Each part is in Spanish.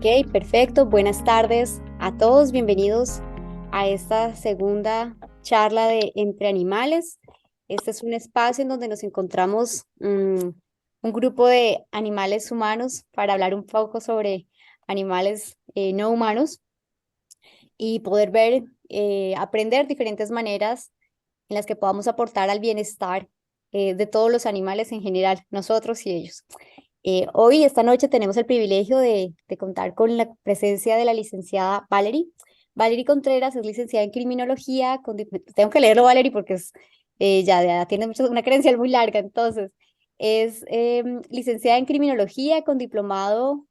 Ok, perfecto. Buenas tardes a todos. Bienvenidos a esta segunda charla de Entre Animales. Este es un espacio en donde nos encontramos un grupo de animales humanos para hablar un poco sobre animales no humanos y poder ver, aprender diferentes maneras en las que podamos aportar al bienestar de todos los animales en general, nosotros y ellos. Hoy, esta noche, tenemos el privilegio de contar con la presencia de la licenciada Valerie. Valerie Contreras es licenciada en criminología. Tengo que leerlo, Valerie, porque ya tiene una credencial muy larga. Entonces, es licenciada en criminología con diplomado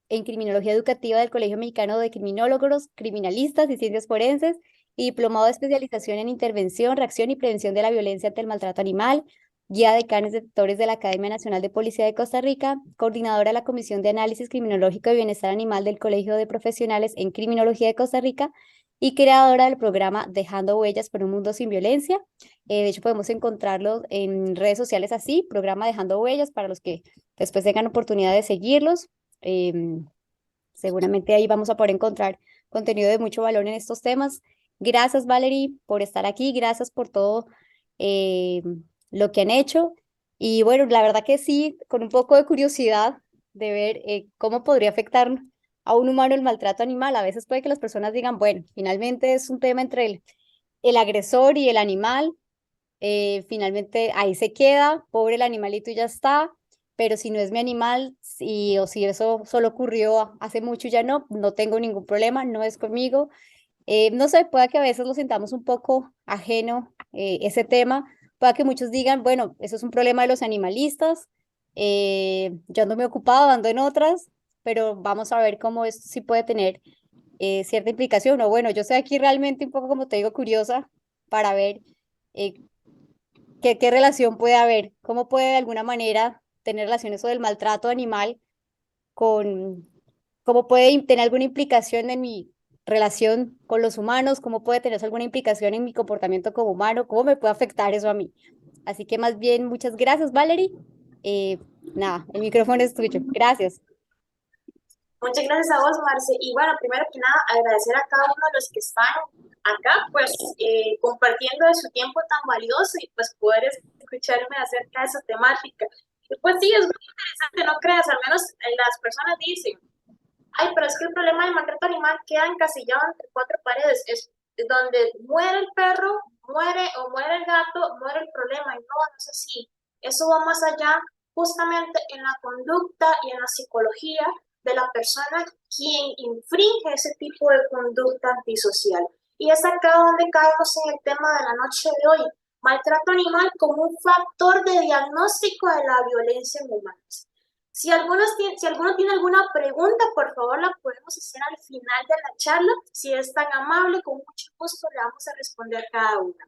en criminología educativa del Colegio Mexicano de Criminólogos, Criminalistas y Ciencias Forenses y diplomado de especialización en intervención, reacción y prevención de la violencia ante el maltrato animal, guía de canes detectores de la Academia Nacional de Policía de Costa Rica, coordinadora de la Comisión de Análisis Criminológico y Bienestar Animal del Colegio de Profesionales en Criminología de Costa Rica y creadora del programa Dejando Huellas por un Mundo Sin Violencia. De hecho, podemos encontrarlo en redes sociales así, programa Dejando Huellas, para los que después tengan oportunidad de seguirlos. Em, Seguramente ahí vamos a poder encontrar contenido de mucho valor en estos temas. Gracias, Valerie, por estar aquí. Gracias por todo eh, lo que han hecho. Y bueno, la verdad que sí, con un poco de curiosidad de ver cómo podría afectar a un humano el maltrato animal. A veces puede que las personas digan, bueno, finalmente es un tema entre el agresor y el animal. Finalmente ahí se queda, pobre el animalito y ya está, pero si no es mi animal o si eso solo ocurrió hace mucho y ya no tengo ningún problema, no es conmigo. No sé, pueda que a veces lo sintamos un poco ajeno ese tema, pueda que muchos digan, bueno, eso es un problema de los animalistas, yo ando muy ocupado, ando en otras, pero vamos a ver cómo esto sí puede tener cierta implicación, o bueno, yo soy aquí realmente un poco, como te digo, curiosa para ver eh, qué relación puede haber, cómo puede de alguna manera tener relación eso del maltrato animal con, cómo puede tener alguna implicación en mi relación con los humanos, cómo puede tener alguna implicación en mi comportamiento como humano, cómo me puede afectar eso a mí. Así que más bien, muchas gracias, Valerie. Eh, Nada, el micrófono es tuyo. Gracias. Muchas gracias a vos, Marce. Y bueno, primero que nada, agradecer a cada uno de los que están acá, pues compartiendo de su tiempo tan valioso y pues poder escucharme acerca de esa temática. Y pues sí, es muy interesante, no creas, al menos las personas dicen, ay, pero es que el problema del maltrato animal queda encasillado entre cuatro paredes, es donde muere el perro, muere el gato, muere el problema, y no, no es así. Eso va más allá justamente en la conducta y en la psicología de la persona quien infringe ese tipo de conducta antisocial. Y es acá donde caemos en el tema de la noche de hoy, maltrato animal como un factor de diagnóstico de la violencia en humanos. Si alguno tiene alguna pregunta, por favor la podemos hacer al final de la charla. Si es tan amable, con mucho gusto le vamos a responder cada una.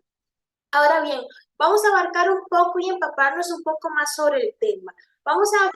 Ahora bien, vamos a abarcar un poco y empaparnos un poco más sobre el tema. Vamos a ver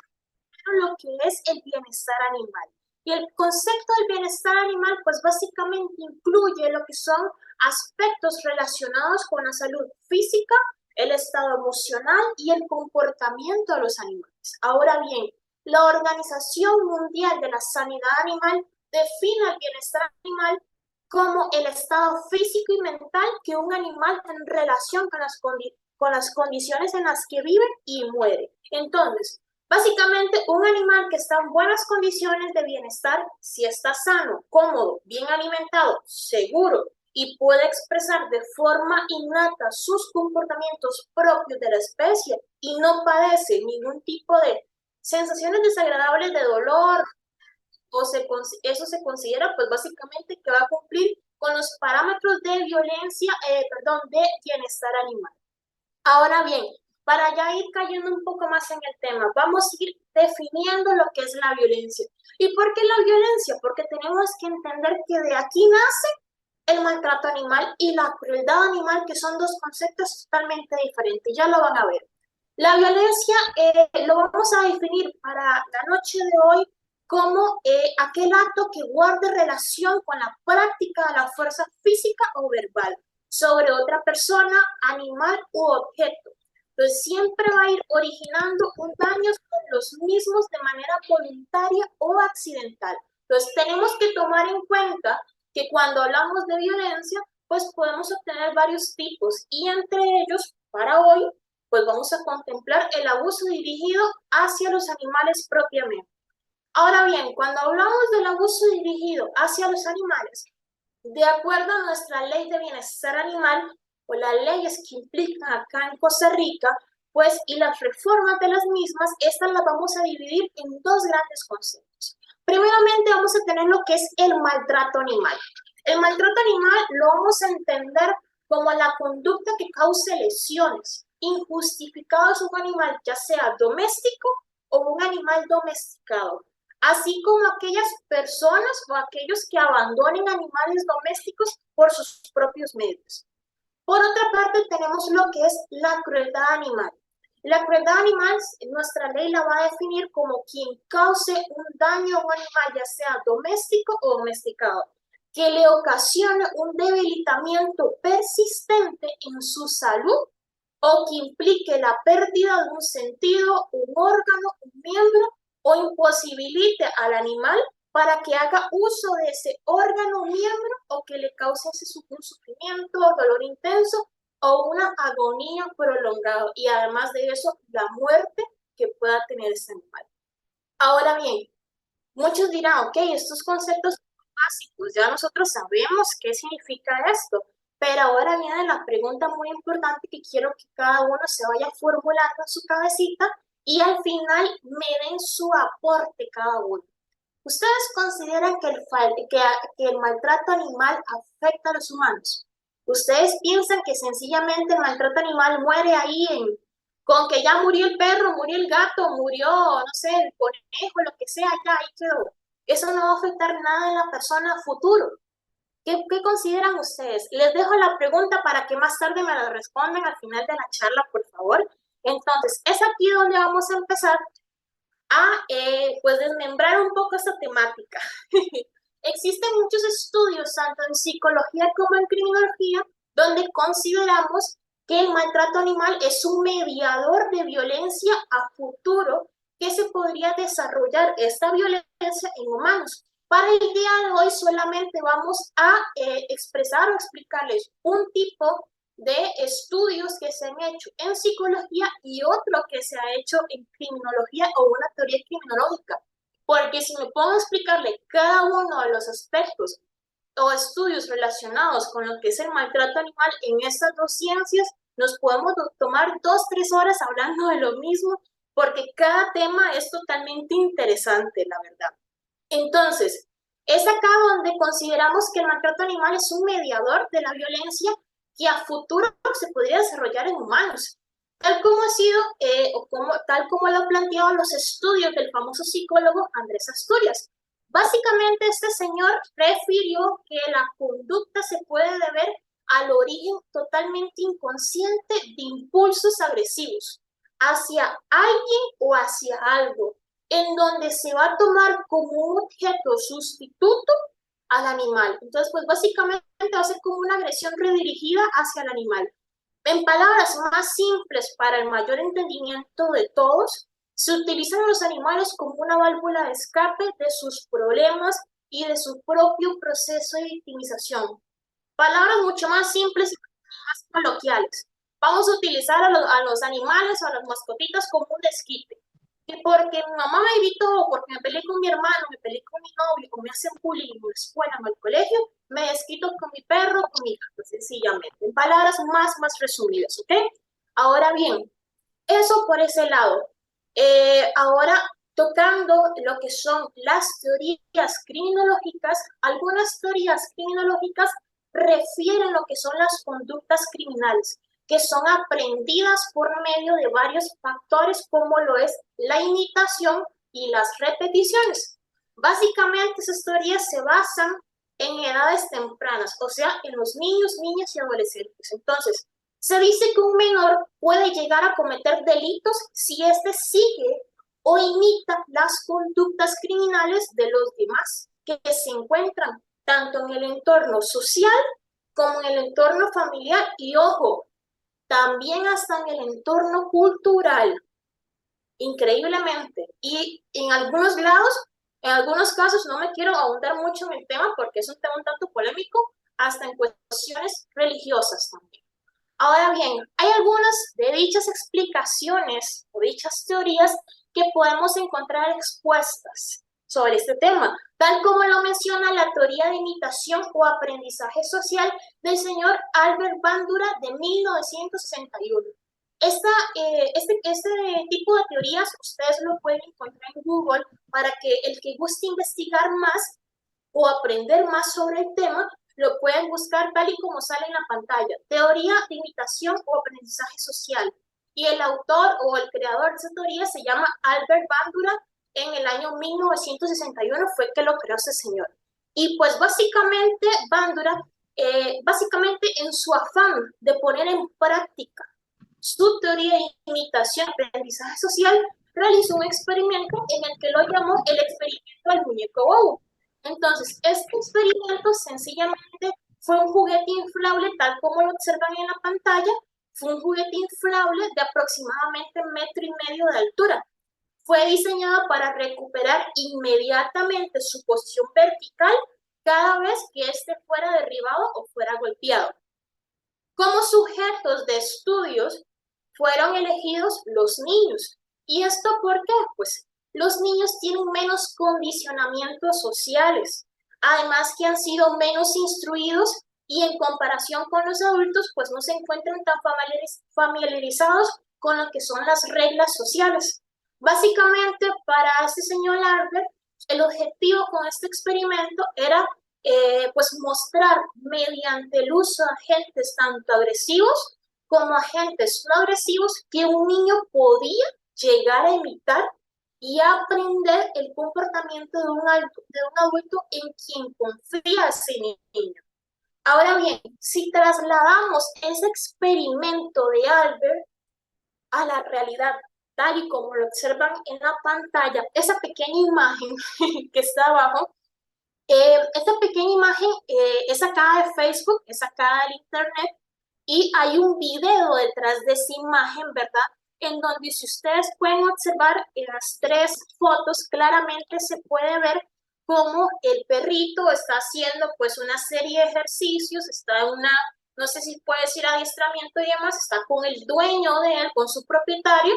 lo que es el bienestar animal. Y el concepto del bienestar animal, pues básicamente incluye lo que son aspectos relacionados con la salud física, el estado emocional y el comportamiento de los animales. Ahora bien, la Organización Mundial de la Sanidad Animal define el bienestar animal como el estado físico y mental que un animal en relación con las condiciones en las que vive y muere. Entonces, básicamente, un animal que está en buenas condiciones de bienestar, si está sano, cómodo, bien alimentado, seguro y puede expresar de forma innata sus comportamientos propios de la especie y no padece ningún tipo de sensaciones desagradables de dolor, eso se considera pues básicamente que va a cumplir con los parámetros de de bienestar animal. Ahora bien, para ya ir cayendo un poco más en el tema, vamos a ir definiendo lo que es la violencia. ¿Y por qué la violencia? Porque tenemos que entender que de aquí nace el maltrato animal y la crueldad animal, que son dos conceptos totalmente diferentes. Ya lo van a ver. La violencia lo vamos a definir para la noche de hoy como aquel acto que guarde relación con la práctica de la fuerza física o verbal sobre otra persona, animal u objeto. Entonces siempre va a ir originando un daño con los mismos de manera voluntaria o accidental. Entonces, tenemos que tomar en cuenta que cuando hablamos de violencia, pues podemos obtener varios tipos y entre ellos, para hoy, pues vamos a contemplar el abuso dirigido hacia los animales propiamente. Ahora bien, cuando hablamos del abuso dirigido hacia los animales, de acuerdo a nuestra ley de bienestar animal, o las leyes que implican acá en Costa Rica, pues, y las reformas de las mismas, estas las vamos a dividir en dos grandes conceptos. Primeramente vamos a tener lo que es el maltrato animal. El maltrato animal lo vamos a entender como la conducta que cause lesiones injustificadas a un animal, ya sea doméstico o un animal domesticado, así como aquellas personas o aquellos que abandonen animales domésticos por sus propios medios. Por otra parte, tenemos lo que es la crueldad animal. La crueldad animal, nuestra ley la va a definir como quien cause un daño a un animal, ya sea doméstico o domesticado, que le ocasione un debilitamiento persistente en su salud o que implique la pérdida de un sentido, un órgano, un miembro o imposibilite al animal para que haga uso de ese órgano o miembro o que le cause un sufrimiento, dolor intenso o una agonía prolongada y además de eso la muerte que pueda tener ese animal. Ahora bien, muchos dirán, ok, estos conceptos básicos, ya nosotros sabemos qué significa esto, pero ahora viene la pregunta muy importante que quiero que cada uno se vaya formulando en su cabecita y al final me den su aporte cada uno. ¿Ustedes consideran que el maltrato animal afecta a los humanos? ¿Ustedes piensan que sencillamente el maltrato animal muere ahí con que ya murió el perro, murió el gato, murió, no sé, el conejo, lo que sea, ya ahí quedó? Eso no va a afectar nada en la persona a futuro. ¿Qué consideran ustedes? Les dejo la pregunta para que más tarde me la respondan al final de la charla, por favor. Entonces, es aquí donde vamos a empezar a pues desmembrar un poco esta temática. Existen muchos estudios, tanto en psicología como en criminología, donde consideramos que el maltrato animal es un mediador de violencia a futuro que se podría desarrollar esta violencia en humanos. Para el día de hoy solamente vamos a expresar o explicarles un tipo de estudios que se han hecho en psicología y otro que se ha hecho en criminología o una teoría criminológica. Porque si me puedo explicarle cada uno de los aspectos o estudios relacionados con lo que es el maltrato animal en estas dos ciencias, nos podemos tomar 2, 3 horas hablando de lo mismo, porque cada tema es totalmente interesante, la verdad. Entonces, es acá donde consideramos que el maltrato animal es un mediador de la violencia que a futuro se podría desarrollar en humanos, tal como ha sido, tal como lo han planteado los estudios del famoso psicólogo Andrés Asturias. Básicamente, este señor refirió que la conducta se puede deber al origen totalmente inconsciente de impulsos agresivos hacia alguien o hacia algo, en donde se va a tomar como un objeto sustituto al animal. Entonces, pues básicamente va a ser como una agresión redirigida hacia el animal. En palabras más simples para el mayor entendimiento de todos, se utilizan los animales como una válvula de escape de sus problemas y de su propio proceso de victimización. Palabras mucho más simples y más coloquiales. Vamos a utilizar a los animales o a las mascotitas como un desquite. Y porque mi mamá me evitó, porque me peleé con mi hermano, me peleé con mi novio, o me hacen bullying en la escuela o en el colegio, me desquito con mi perro, con mi gato, sencillamente. En palabras más resumidas, ¿ok? Ahora bien, eso por ese lado. Ahora, tocando lo que son las teorías criminológicas, algunas teorías criminológicas refieren lo que son las conductas criminales, que son aprendidas por medio de varios factores, como lo es la imitación y las repeticiones. Básicamente, esas teorías se basan en edades tempranas, o sea, en los niños, niñas y adolescentes. Entonces, se dice que un menor puede llegar a cometer delitos si éste sigue o imita las conductas criminales de los demás que se encuentran tanto en el entorno social como en el entorno familiar y, ojo, también hasta en el entorno cultural, increíblemente. Y en algunos lados En algunos casos no me quiero ahondar mucho en el tema porque es un tema un tanto polémico, hasta en cuestiones religiosas también. Ahora bien, hay algunas de dichas explicaciones o dichas teorías que podemos encontrar expuestas sobre este tema, tal como lo menciona la teoría de imitación o aprendizaje social del señor Albert Bandura de 1961. Este tipo de teorías ustedes lo pueden encontrar en Google para que el que guste investigar más o aprender más sobre el tema lo pueden buscar tal y como sale en la pantalla. Teoría de imitación o aprendizaje social. Y el autor o el creador de esa teoría se llama Albert Bandura. En el año 1961 fue que lo creó ese señor. Y pues básicamente Bandura, básicamente en su afán de poner en práctica su teoría de imitación y aprendizaje social, realizó un experimento en el que lo llamó el experimento del muñeco bobo. Entonces, este experimento sencillamente fue un juguete inflable, tal como lo observan en la pantalla, fue un juguete inflable de aproximadamente 1,5 metros de altura. Fue diseñado para recuperar inmediatamente su posición vertical cada vez que éste fuera derribado o fuera golpeado. Como sujetos de estudios fueron elegidos los niños. ¿Y esto por qué? Pues los niños tienen menos condicionamientos sociales, además que han sido menos instruidos y en comparación con los adultos, pues no se encuentran tan familiarizados con lo que son las reglas sociales. Básicamente, para este señor Albert, el objetivo con este experimento era pues mostrar mediante el uso de agentes tanto agresivos como agentes no agresivos que un niño podía llegar a imitar y aprender el comportamiento de un adulto en quien confía ese niño. Ahora bien, si trasladamos ese experimento de Albert a la realidad, tal y como lo observan en la pantalla, esa pequeña imagen que está abajo, esta pequeña imagen es sacada de Facebook, es sacada del internet y hay un video detrás de esa imagen, ¿verdad? En donde si ustedes pueden observar en las 3 fotos, claramente se puede ver cómo el perrito está haciendo pues una serie de ejercicios, está en una, no sé si puede decir adiestramiento y demás, está con el dueño de él, con su propietario.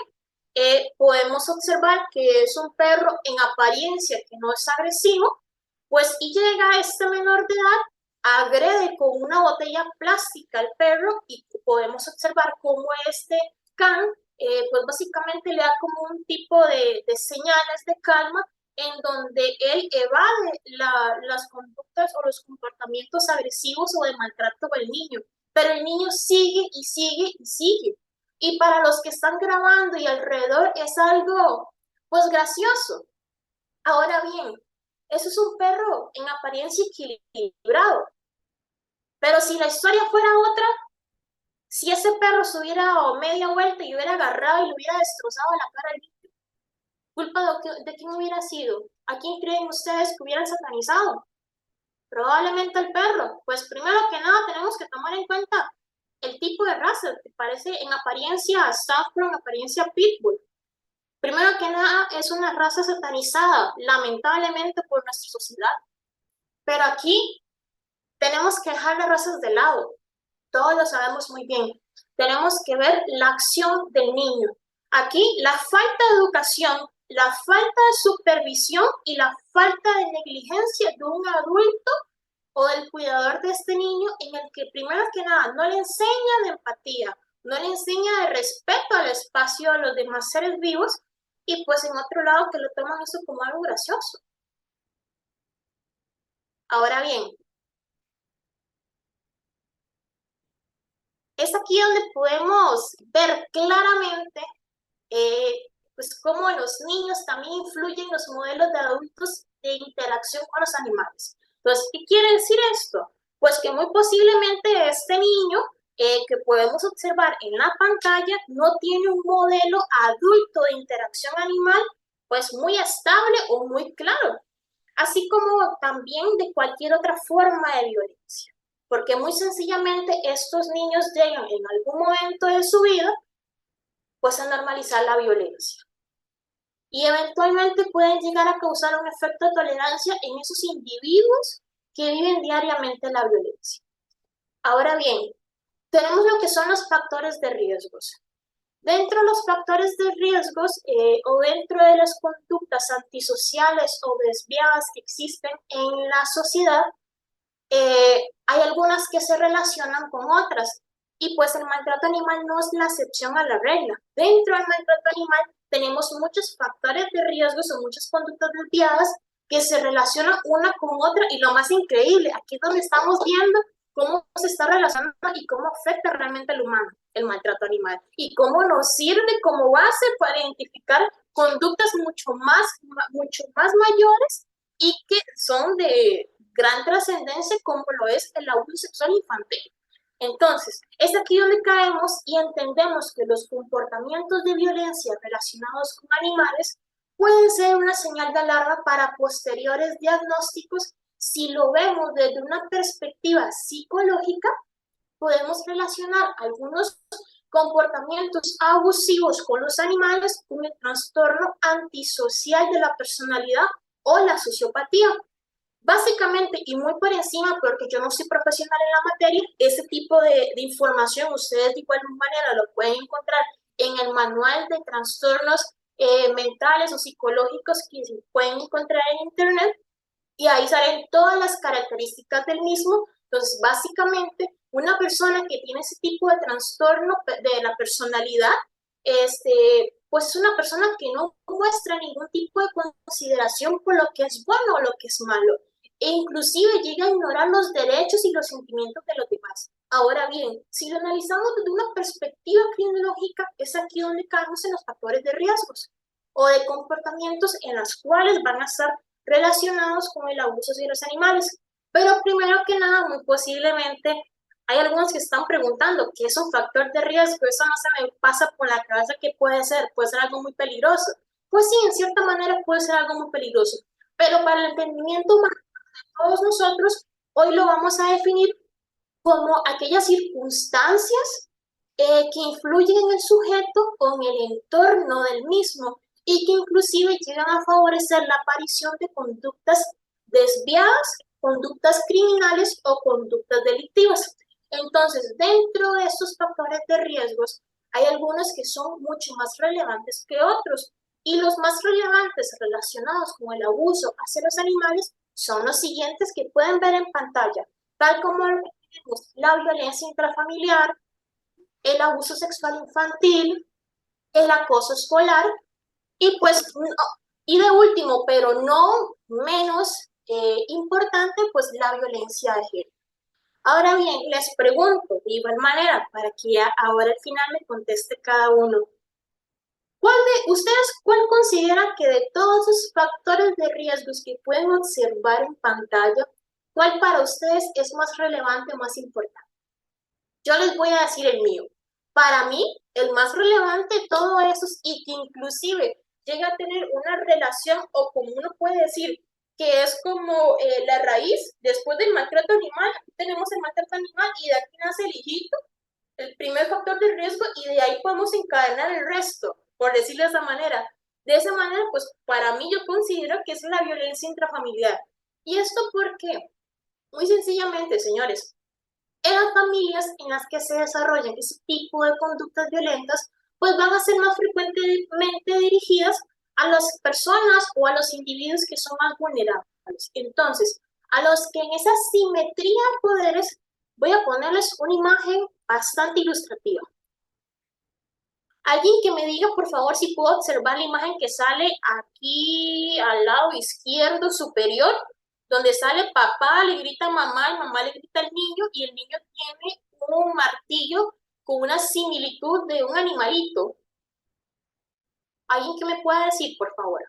Podemos observar que es un perro en apariencia que no es agresivo, pues y llega este menor de edad, agrede con una botella plástica al perro y podemos observar cómo este can, pues básicamente le da como un tipo de señales de calma en donde él evade las conductas o los comportamientos agresivos o de maltrato del niño. Pero el niño sigue y sigue y sigue. Y para los que están grabando y alrededor es algo, pues gracioso. Ahora bien, eso es un perro en apariencia equilibrado. Pero si la historia fuera otra, si ese perro se hubiera dado media vuelta y hubiera agarrado y le hubiera destrozado la cara al niño, ¿culpa de quién hubiera sido? ¿A quién creen ustedes que hubieran satanizado? Probablemente al perro. Pues primero que nada tenemos que tomar en cuenta el tipo de raza, que parece en apariencia Stafford, en apariencia Pitbull. Primero que nada es una raza satanizada, lamentablemente por nuestra sociedad. Pero aquí tenemos que dejar las razas de lado. Todos lo sabemos muy bien. Tenemos que ver la acción del niño. Aquí la falta de educación, la falta de supervisión y la falta de negligencia de un adulto o del cuidador de este niño en el que primero que nada no le enseña de empatía, no le enseña de respeto al espacio de los demás seres vivos y pues en otro lado que lo toman eso como algo gracioso. Ahora bien, es aquí donde podemos ver claramente pues cómo los niños también influyen los modelos de adultos de interacción con los animales. Entonces, ¿qué quiere decir esto? Pues que muy posiblemente este niño que podemos observar en la pantalla no tiene un modelo adulto de interacción animal pues muy estable o muy claro, así como también de cualquier otra forma de violencia, porque muy sencillamente estos niños llegan en algún momento de su vida pues a normalizar la violencia. y eventualmente pueden llegar a causar un efecto de tolerancia en esos individuos que viven diariamente la violencia. Ahora bien, tenemos lo que son los factores de riesgos. Dentro de los factores de riesgos o dentro de las conductas antisociales o desviadas que existen en la sociedad, hay algunas que se relacionan con otras. Y pues el maltrato animal no es la excepción a la regla. Dentro del maltrato animal tenemos muchos factores de riesgos o muchas conductas desviadas que se relacionan una con otra. Y lo más increíble, aquí es donde estamos viendo cómo se está relacionando y cómo afecta realmente al humano el maltrato animal y cómo nos sirve como base para identificar conductas mucho más mayores y que son de gran trascendencia como lo es el abuso sexual infantil. Entonces, es aquí donde caemos y entendemos que los comportamientos de violencia relacionados con animales pueden ser una señal de alarma para posteriores diagnósticos. Si lo vemos desde una perspectiva psicológica, podemos relacionar algunos comportamientos abusivos con los animales con el trastorno antisocial de la personalidad o la sociopatía. Básicamente, y muy por encima, porque yo no soy profesional en la materia, ese tipo de información ustedes de igual manera lo pueden encontrar en el manual de trastornos mentales o psicológicos que se pueden encontrar en internet y ahí salen todas las características del mismo. Entonces, básicamente, una persona que tiene ese tipo de trastorno de la personalidad, pues es una persona que no muestra ningún tipo de consideración por lo que es bueno o lo que es malo, e inclusive llega a ignorar los derechos y los sentimientos de los demás. Ahora bien, si lo analizamos desde una perspectiva crinológica, es aquí donde caemos en los factores de riesgos o de comportamientos en los cuales van a estar relacionados con el abuso de los animales. Pero primero que nada, muy posiblemente, hay algunos que están preguntando qué es un factor de riesgo. Eso no se me pasa por la cabeza que puede ser algo muy peligroso. Pues sí, en cierta manera puede ser algo muy peligroso, pero para el entendimiento humano de todos nosotros, hoy lo vamos a definir como aquellas circunstancias que influyen en el sujeto o en el entorno del mismo y que inclusive llegan a favorecer la aparición de conductas desviadas, conductas criminales o conductas delictivas. Entonces, dentro de estos factores de riesgos, hay algunos que son mucho más relevantes que otros y los más relevantes relacionados con el abuso hacia los animales son los siguientes que pueden ver en pantalla, tal como la violencia intrafamiliar, el abuso sexual infantil, el acoso escolar y pues, y de último, pero no menos importante, pues la violencia de género. Ahora bien, les pregunto de igual manera, para que ahora al final me conteste cada uno, ¿cuál considera que de todos esos factores de riesgos que pueden observar en pantalla, cuál para ustedes es más relevante o más importante? Yo les voy a decir el mío. Para mí, el más relevante de todo eso y que inclusive llega a tener una relación o como uno puede decir que es como la raíz después del maltrato animal, aquí tenemos el maltrato animal y de aquí nace el hijito, el primer factor de riesgo y de ahí podemos encadenar el resto, por decirlo de esa manera. De esa manera, pues para mí yo considero que es la violencia intrafamiliar. ¿Y esto por qué? Muy sencillamente, señores, en las familias en las que se desarrollan ese tipo de conductas violentas, pues van a ser más frecuentemente dirigidas a las personas o a los individuos que son más vulnerables. Entonces, a los que en esa simetría de poderes, voy a ponerles una imagen bastante ilustrativa. Alguien que me diga, por favor, si puedo observar la imagen que sale aquí al lado izquierdo superior, donde sale papá, le grita a mamá, y mamá le grita al niño, y el niño tiene un martillo con una similitud de un animalito. ¿Alguien que me pueda decir, por favor?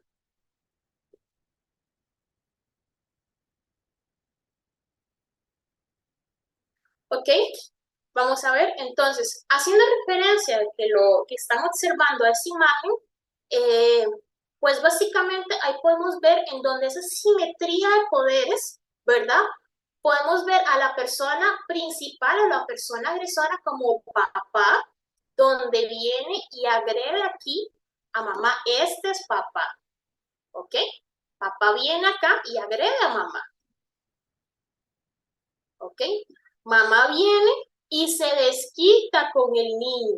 ¿Ok? Vamos a ver. Entonces, haciendo referencia de que lo que están observando a esa imagen, eh, pues básicamente ahí podemos ver en donde esa simetría de poderes, ¿verdad? Podemos ver a la persona principal o la persona agresora como papá, donde viene y agrede aquí a mamá, este es papá, ¿ok? Papá viene acá y agrede a mamá, ¿ok? Mamá viene y se desquita con el niño.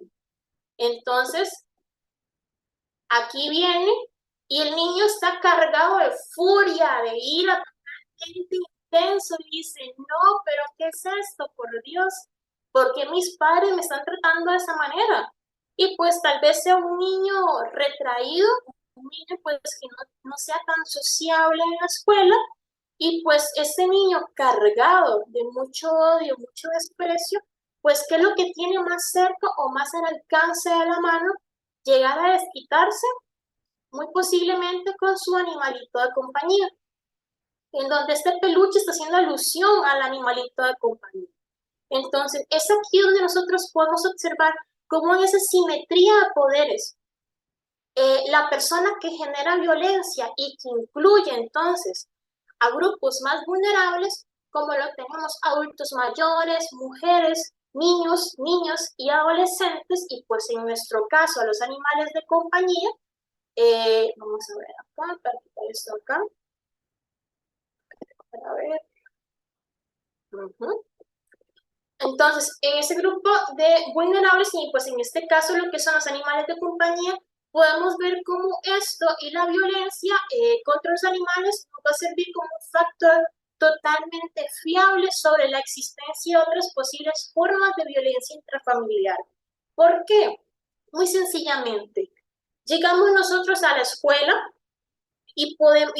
Entonces, aquí viene y el niño está cargado de furia, de ira, intenso, y dice, no, pero ¿qué es esto? Por Dios, ¿por qué mis padres me están tratando de esa manera? Y pues tal vez sea un niño retraído, un niño pues que no sea tan sociable en la escuela, y pues este niño cargado de mucho odio, mucho desprecio, pues ¿qué es lo que tiene más cerca o más al alcance de la mano? Llegar a desquitarse, muy posiblemente con su animalito de compañía, en donde este peluche está haciendo alusión al animalito de compañía. Entonces, es aquí donde nosotros podemos observar cómo en esa simetría de poderes, la persona que genera violencia y que incluye entonces a grupos más vulnerables, como lo tenemos adultos mayores, mujeres, niños, niños y adolescentes, y pues en nuestro caso a los animales de compañía, vamos a ver acá, para quitar esto acá, para ver. Entonces, en ese grupo de vulnerables, y pues en este caso lo que son los animales de compañía, podemos ver cómo esto y la violencia contra los animales nos va a servir como un factor totalmente fiable sobre la existencia de otras posibles formas de violencia intrafamiliar. ¿Por qué? Muy sencillamente, llegamos nosotros a la escuela y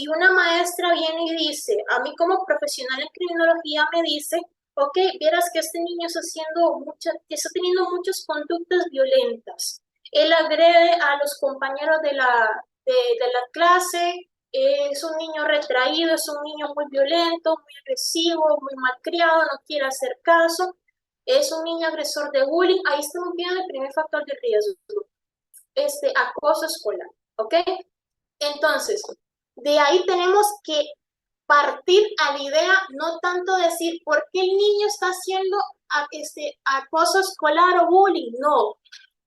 una maestra viene y dice, a mí como profesional en criminología me dice, ok, vieras que este niño está teniendo muchas conductas violentas. Él agrede a los compañeros de la clase, es un niño retraído, es un niño muy violento, muy agresivo, muy malcriado, no quiere hacer caso, es un niño agresor de bullying. Ahí estamos viendo el primer factor de riesgo, acoso escolar, ¿ok? Entonces, de ahí tenemos que partir a la idea, no tanto decir por qué el niño está haciendo acoso escolar o bullying, no,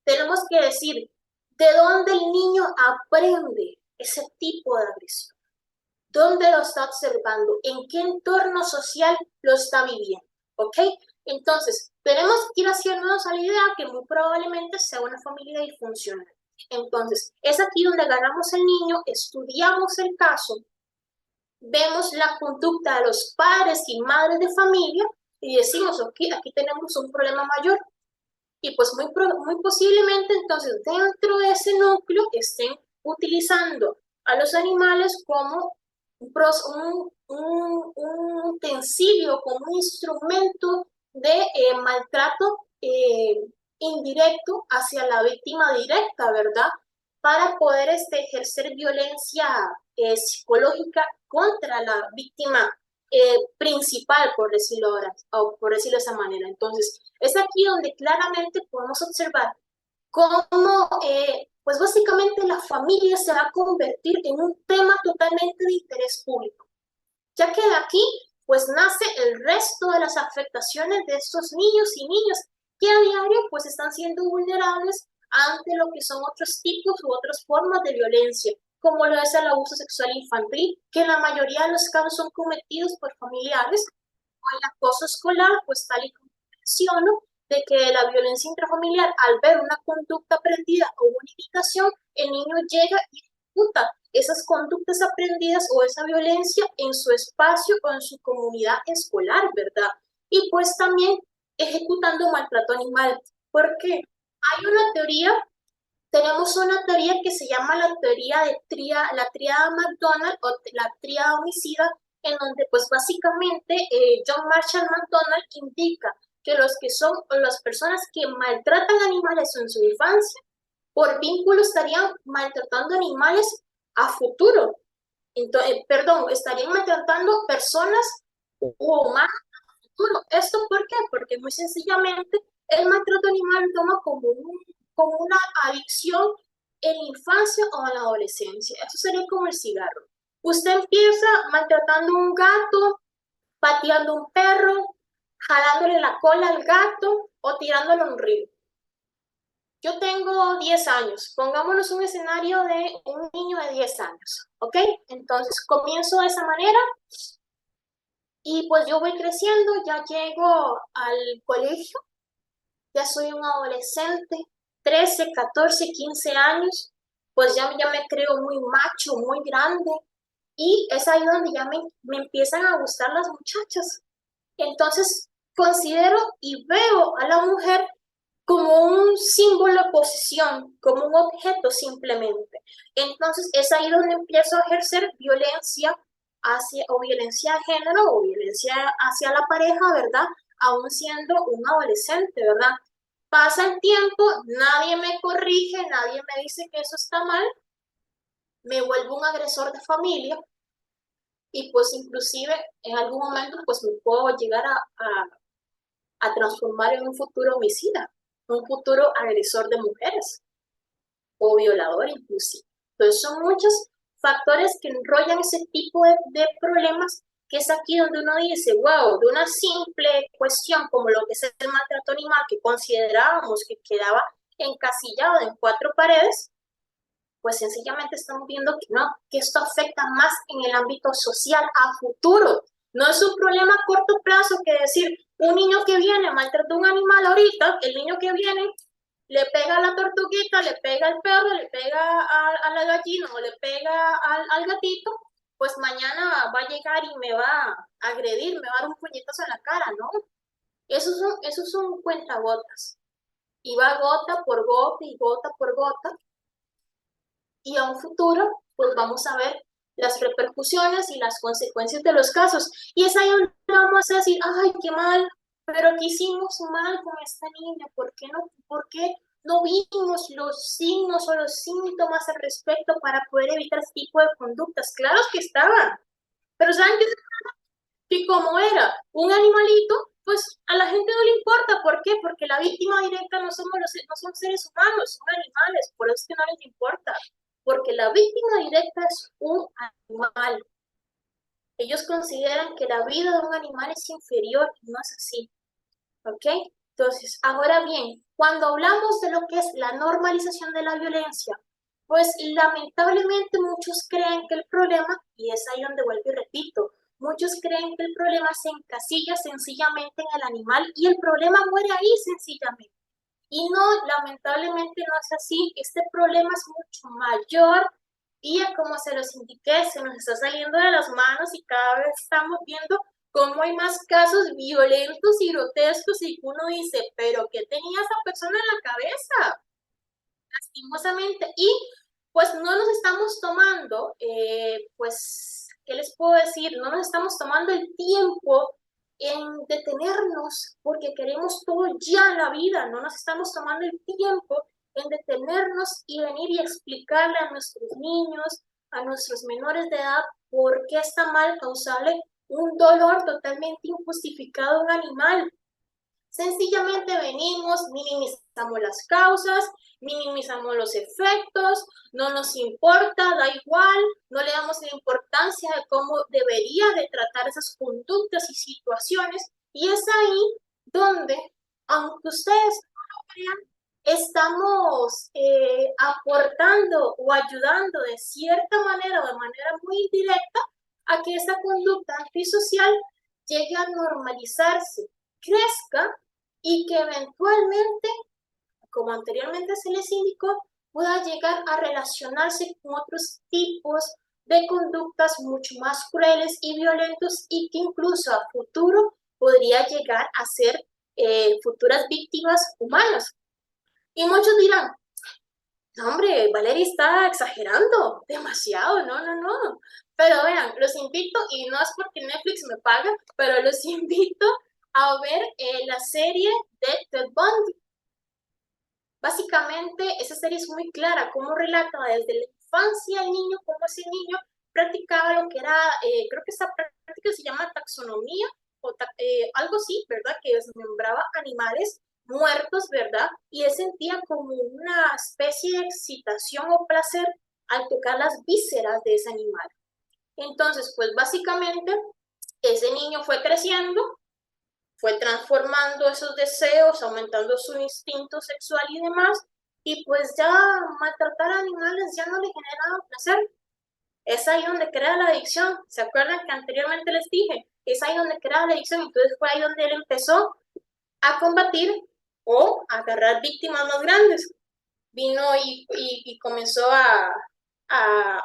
tenemos que decir de dónde el niño aprende ese tipo de agresión, dónde lo está observando, en qué entorno social lo está viviendo, ¿ok? Entonces, tenemos que ir haciéndonos a la idea que muy probablemente sea una familia disfuncional. Entonces, es aquí donde agarramos al niño, estudiamos el caso, vemos la conducta de los padres y madres de familia y decimos, ok, aquí tenemos un problema mayor. Y pues muy posiblemente entonces dentro de ese núcleo estén utilizando a los animales como un utensilio, como un instrumento de maltrato indirecto hacia la víctima directa, ¿verdad? Para poder ejercer violencia psicológica contra la víctima principal, por decirlo ahora, o por decirlo de esa manera. Entonces, es aquí donde claramente podemos observar cómo, pues básicamente la familia se va a convertir en un tema totalmente de interés público, ya que de aquí, pues nace el resto de las afectaciones de estos niños y niñas que a diario, pues están siendo vulnerables ante lo que son otros tipos u otras formas de violencia, como lo es el abuso sexual infantil, que en la mayoría de los casos son cometidos por familiares, o el acoso escolar, pues tal y como menciono, de que la violencia intrafamiliar, al ver una conducta aprendida o una indicación, el niño llega y ejecuta esas conductas aprendidas o esa violencia en su espacio o en su comunidad escolar, ¿verdad? Y pues también ejecutando maltrato animal. ¿Por qué? Hay una teoría, tenemos una teoría que se llama la teoría de la tríada McDonald o la tríada homicida, en donde pues básicamente John Marshall McDonald indica que los que son las personas que maltratan animales en su infancia, por vínculo estarían maltratando animales a futuro. Entonces, perdón, estarían maltratando personas o humanos a futuro. ¿Esto por qué? Porque muy sencillamente el maltrato animal toma como una adicción en la infancia o en la adolescencia. Eso sería como el cigarro. Usted empieza maltratando a un gato, pateando a un perro, jalándole la cola al gato o tirándolo a un río. yo tengo 10 años, pongámonos un escenario de un niño de 10 años, ¿ok? Entonces comienzo de esa manera y pues yo voy creciendo, ya llego al colegio, ya soy un adolescente, 13, 14, 15 años, pues ya me creo muy macho, muy grande, y es ahí donde ya me empiezan a gustar las muchachas. Entonces considero y veo a la mujer como un símbolo de posición, como un objeto simplemente. Entonces es ahí donde empiezo a ejercer violencia o violencia de género o violencia hacia la pareja, ¿verdad? Aún siendo un adolescente, ¿verdad? Pasa el tiempo, nadie me corrige, nadie me dice que eso está mal, me vuelvo un agresor de familia y pues inclusive en algún momento pues me puedo llegar a transformar en un futuro homicida, un futuro agresor de mujeres o violador inclusive. Entonces son muchos factores que enrollan ese tipo de problemas, que es aquí donde uno dice, wow, de una simple cuestión como lo que es el maltrato animal, que considerábamos que quedaba encasillado en cuatro paredes, pues sencillamente estamos viendo que no, que esto afecta más en el ámbito social a futuro. No es un problema a corto plazo que decir, un niño que viene maltrata a un animal ahorita, el niño que viene le pega a la tortuguita, le pega al perro, le pega a la gallina o le pega al gatito, pues mañana va a llegar y me va a agredir, me va a dar un puñetazo en la cara, ¿no? Esos son cuentagotas. Y va gota por gota y gota por gota, y a un futuro, pues vamos a ver las repercusiones y las consecuencias de los casos. Y es ahí donde vamos a decir, ay, qué mal, pero ¿qué hicimos mal con esta niña? ¿Por qué no vimos los signos o los síntomas al respecto para poder evitar este tipo de conductas? Claro que estaban, pero ¿saben qué? Que como era un animalito, pues a la gente no le importa. ¿Por qué? Porque la víctima directa no son seres humanos, son animales, por eso es que no les importa. Porque la víctima directa es un animal. Ellos consideran que la vida de un animal es inferior y no es así. ¿Ok? Entonces, ahora bien, cuando hablamos de lo que es la normalización de la violencia, pues lamentablemente muchos creen que el problema, y es ahí donde vuelvo y repito, muchos creen que el problema se encasilla sencillamente en el animal y el problema muere ahí sencillamente. Y no, lamentablemente no es así. Este problema es mucho mayor y como se los indiqué, se nos está saliendo de las manos y cada vez estamos viendo cómo hay más casos violentos y grotescos y uno dice, pero ¿qué tenía esa persona en la cabeza? Lastimosamente. Y pues no nos estamos tomando, pues, ¿qué les puedo decir? No nos estamos tomando el tiempo en detenernos porque queremos todo ya en la vida, no nos estamos tomando el tiempo en detenernos y venir y explicarle a nuestros niños, a nuestros menores de edad, por qué está mal causarle un dolor totalmente injustificado a un animal. Sencillamente venimos, minimizamos las causas, minimizamos los efectos, no nos importa, da igual, no le damos la importancia de cómo debería de tratar esas conductas y situaciones. Y es ahí donde, aunque ustedes no lo crean, estamos aportando o ayudando de cierta manera o de manera muy indirecta a que esta conducta antisocial llegue a normalizarse, crezca y que eventualmente, como anteriormente se les indicó, pueda llegar a relacionarse con otros tipos de conductas mucho más crueles y violentos y que incluso a futuro podría llegar a ser futuras víctimas humanas. Y muchos dirán, no, hombre, Valeria está exagerando demasiado, no, no, no. Pero vean, los invito, y no es porque Netflix me paga, pero los invito a ver la serie de Ted Bundy. Básicamente, esa serie es muy clara, cómo relata desde la infancia al niño, cómo ese niño practicaba lo que era, creo que esa práctica se llama taxonomía, o algo así, ¿verdad? Que desmembraba animales muertos, ¿verdad? Y él sentía como una especie de excitación o placer al tocar las vísceras de ese animal. Entonces, pues básicamente, ese niño fue creciendo, fue transformando esos deseos, aumentando su instinto sexual y demás, y pues ya maltratar a animales ya no le generaba placer. Es ahí donde crea la adicción. ¿Se acuerdan que anteriormente les dije? Es ahí donde crea la adicción. Entonces fue ahí donde él empezó a combatir o a agarrar víctimas más grandes. Vino y comenzó a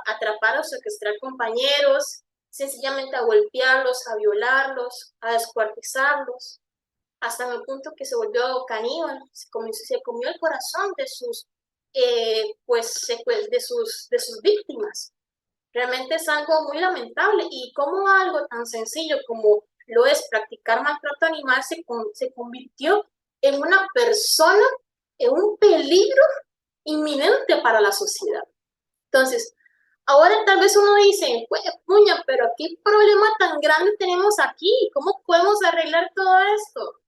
atrapar o secuestrar compañeros, sencillamente a golpearlos, a violarlos, a descuartizarlos, hasta el punto que se volvió caníbal, se comió el corazón de sus, de sus víctimas. Realmente es algo muy lamentable y como algo tan sencillo como lo es practicar maltrato animal se convirtió en una persona, en un peligro inminente para la sociedad. Entonces, ahora tal vez uno dice, pues, puña, pero qué problema tan grande tenemos aquí, ¿cómo podemos arreglar todo esto?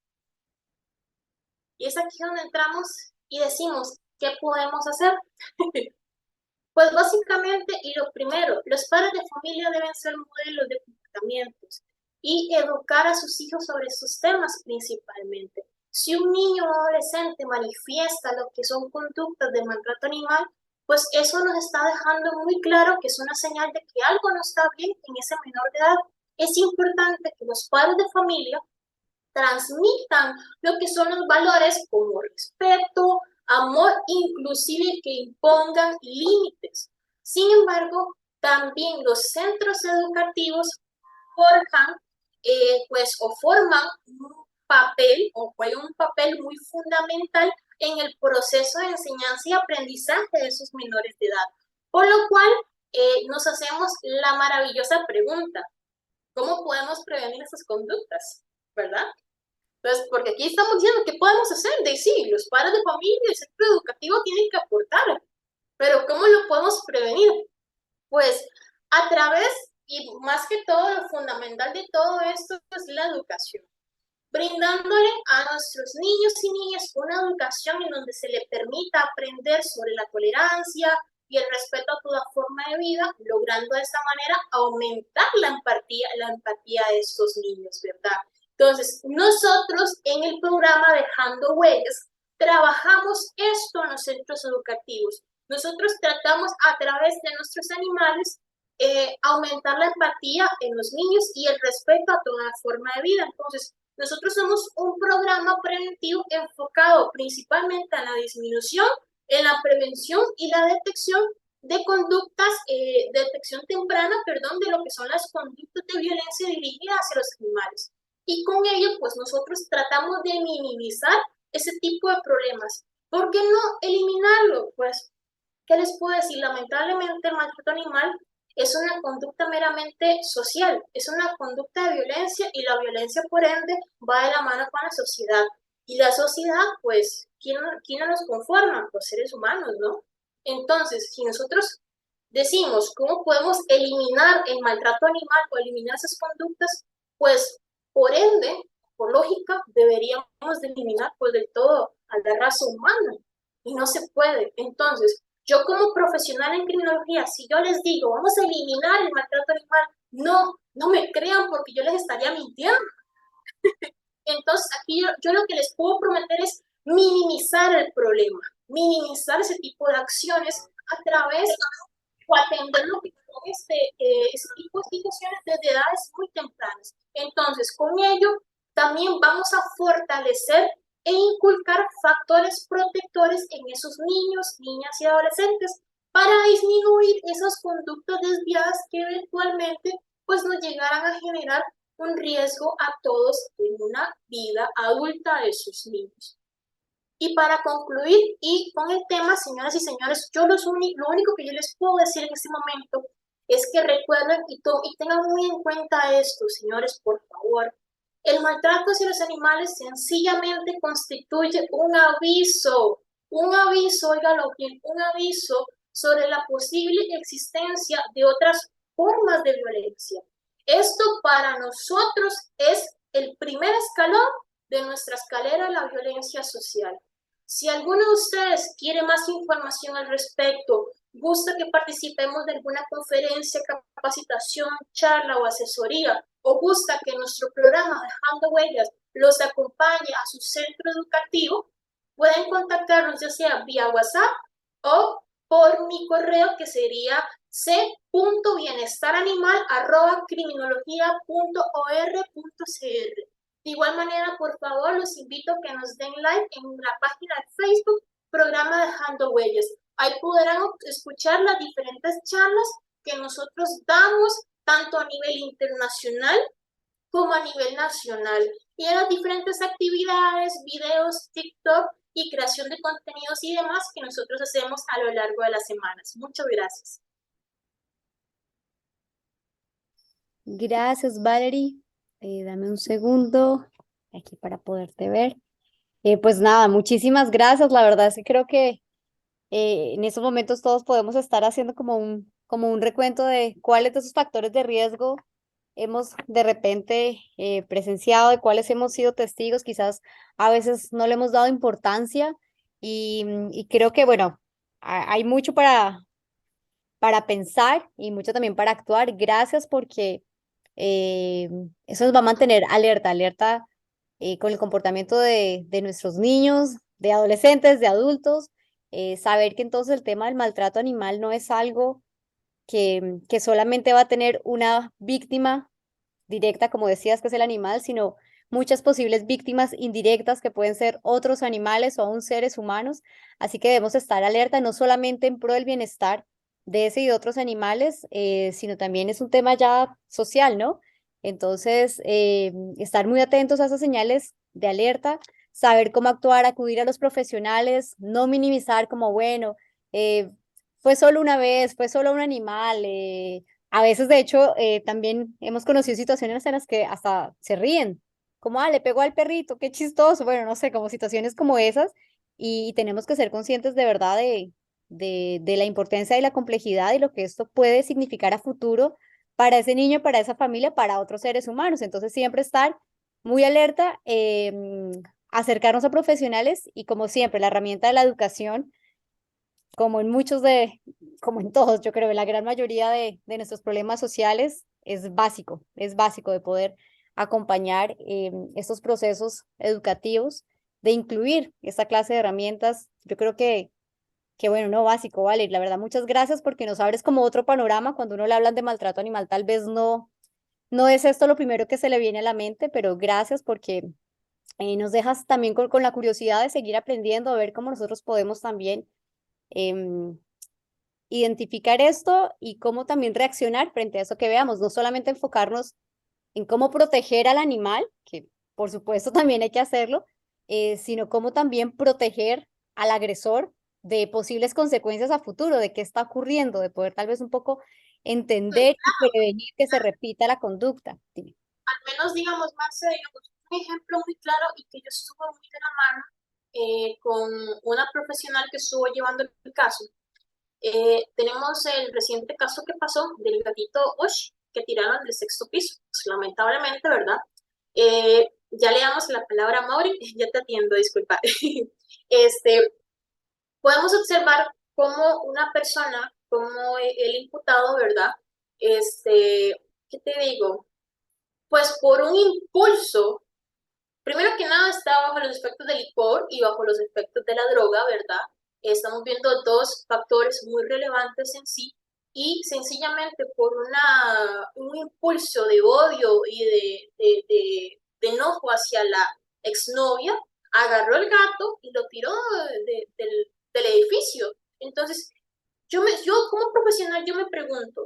Y es aquí donde entramos y decimos, ¿qué podemos hacer? Pues básicamente, y lo primero, los padres de familia deben ser modelos de comportamientos y educar a sus hijos sobre estos temas principalmente. Si un niño o adolescente manifiesta lo que son conductas de maltrato animal, pues eso nos está dejando muy claro que es una señal de que algo no está bien en ese menor de edad. Es importante que los padres de familia transmitan lo que son los valores como respeto, amor, inclusive que impongan límites. Sin embargo, también los centros educativos forjan, pues, o forman un papel o juegan un papel muy fundamental en el proceso de enseñanza y aprendizaje de esos menores de edad. Por lo cual, nos hacemos la maravillosa pregunta, ¿cómo podemos prevenir esas conductas? ¿Verdad? Entonces, porque aquí estamos diciendo, ¿qué podemos hacer? De sí, los padres de familia, el centro educativo tienen que aportar, pero ¿cómo lo podemos prevenir? Pues a través, y más que todo, lo fundamental de todo esto es la educación, brindándole a nuestros niños y niñas una educación en donde se le permita aprender sobre la tolerancia y el respeto a toda forma de vida, logrando de esta manera aumentar la empatía de estos niños, ¿verdad? Entonces, nosotros en el programa Dejando Huellas trabajamos esto en los centros educativos. Nosotros tratamos a través de nuestros animales aumentar la empatía en los niños y el respeto a toda forma de vida. Entonces, nosotros somos un programa preventivo enfocado principalmente a la disminución, en la prevención y la detección de conductas, detección temprana, perdón, de lo que son las conductas de violencia dirigida hacia los animales. Y con ello, pues nosotros tratamos de minimizar ese tipo de problemas. ¿Por qué no eliminarlo? Pues, ¿qué les puedo decir? Lamentablemente el maltrato animal es una conducta meramente social, es una conducta de violencia y la violencia por ende va de la mano con la sociedad. Y la sociedad, pues, ¿quién nos conforma? Los seres humanos, ¿no? Entonces, si nosotros decimos cómo podemos eliminar el maltrato animal o eliminar esas conductas, pues, por ende, por lógica, deberíamos de eliminar pues del todo a la raza humana. Y no se puede. Entonces, yo como profesional en criminología, si yo les digo, vamos a eliminar el maltrato animal, no me crean porque yo les estaría mintiendo. Entonces, aquí yo lo que les puedo prometer es minimizar el problema, minimizar ese tipo de acciones a través o atender lo que son ese tipo de situaciones desde edades muy tempranas. Entonces, con ello, también vamos a fortalecer e inculcar factores protectores en esos niños, niñas y adolescentes para disminuir esas conductas desviadas que eventualmente pues nos llegaran a generar un riesgo a todos en una vida adulta de sus niños. Y para concluir y con el tema, señoras y señores, lo único que yo les puedo decir en este momento es que recuerden y tengan muy en cuenta esto, señores, por favor. El maltrato hacia los animales sencillamente constituye un aviso, óigalo bien, un aviso sobre la posible existencia de otras formas de violencia. Esto para nosotros es el primer escalón de nuestra escalera de la violencia social. Si alguno de ustedes quiere más información al respecto, gusta que participemos de alguna conferencia, capacitación, charla o asesoría, o gusta que nuestro programa Dejando Huellas los acompañe a su centro educativo, pueden contactarnos ya sea vía WhatsApp o por mi correo que sería c.bienestaranimal@criminologia.or.cr. De igual manera, por favor, los invito a que nos den like en la página de Facebook, programa Dejando Huellas. Ahí podrán escuchar las diferentes charlas que nosotros damos, tanto a nivel internacional como a nivel nacional. Y en las diferentes actividades, videos, TikTok y creación de contenidos y demás que nosotros hacemos a lo largo de las semanas. Muchas gracias. Gracias, Valerie. Dame un segundo aquí para poderte ver. Pues nada, muchísimas gracias. La verdad es que creo que en estos momentos todos podemos estar haciendo como un recuento de cuáles de esos factores de riesgo hemos de repente presenciado, de cuáles hemos sido testigos, quizás a veces no le hemos dado importancia y creo que, bueno, hay mucho para pensar y mucho también para actuar. Gracias porque eh, eso nos va a mantener alerta con el comportamiento de nuestros niños, de adolescentes, de adultos. Saber que entonces el tema del maltrato animal no es algo que solamente va a tener una víctima directa, como decías, que es el animal, sino muchas posibles víctimas indirectas que pueden ser otros animales o aún seres humanos. Así que debemos estar alerta, no solamente en pro del bienestar de ese y de otros animales, sino también es un tema ya social, ¿no? Entonces, estar muy atentos a esas señales de alerta, saber cómo actuar, acudir a los profesionales, no minimizar como, bueno, eh, fue solo una vez, fue solo un animal, a veces, de hecho, también hemos conocido situaciones en las que hasta se ríen, como, le pegó al perrito, qué chistoso, bueno, no sé, como situaciones como esas, y tenemos que ser conscientes de verdad de la importancia y la complejidad y lo que esto puede significar a futuro para ese niño, para esa familia, para otros seres humanos. Entonces, siempre estar muy alerta, acercarnos a profesionales y, como siempre, la herramienta de la educación como en como en todos, yo creo, en la gran mayoría de nuestros problemas sociales, es básico de poder acompañar estos procesos educativos, de incluir esta clase de herramientas. Yo creo que bueno, no básico, vale. La verdad, muchas gracias porque nos abres como otro panorama. Cuando uno le hablan de maltrato animal, tal vez no es esto lo primero que se le viene a la mente, pero gracias porque nos dejas también con la curiosidad de seguir aprendiendo, a ver cómo nosotros podemos también em, identificar esto y cómo también reaccionar frente a eso que veamos, no solamente enfocarnos en cómo proteger al animal, que por supuesto también hay que hacerlo, sino cómo también proteger al agresor de posibles consecuencias a futuro, de qué está ocurriendo, de poder tal vez un poco entender y prevenir que se repita la conducta. Dime. Al menos, digamos, Marce, digamos, un ejemplo muy claro y que yo estuve muy de la mano con una profesional que estuvo llevando el caso. Tenemos el reciente caso que pasó del gatito Osh que tiraron del sexto piso. Pues, lamentablemente, ¿verdad? Ya le damos la palabra a Mauri, ya te atiendo, disculpa. este, Podemos observar cómo una persona, como el imputado, ¿verdad? ¿Qué te digo? Pues por un impulso, primero que nada está bajo los efectos del licor y bajo los efectos de la droga, ¿verdad? Estamos viendo dos factores muy relevantes en sí y sencillamente por un impulso de odio y de enojo hacia la exnovia, agarró el gato y lo tiró del edificio. Entonces, yo como profesional, yo me pregunto,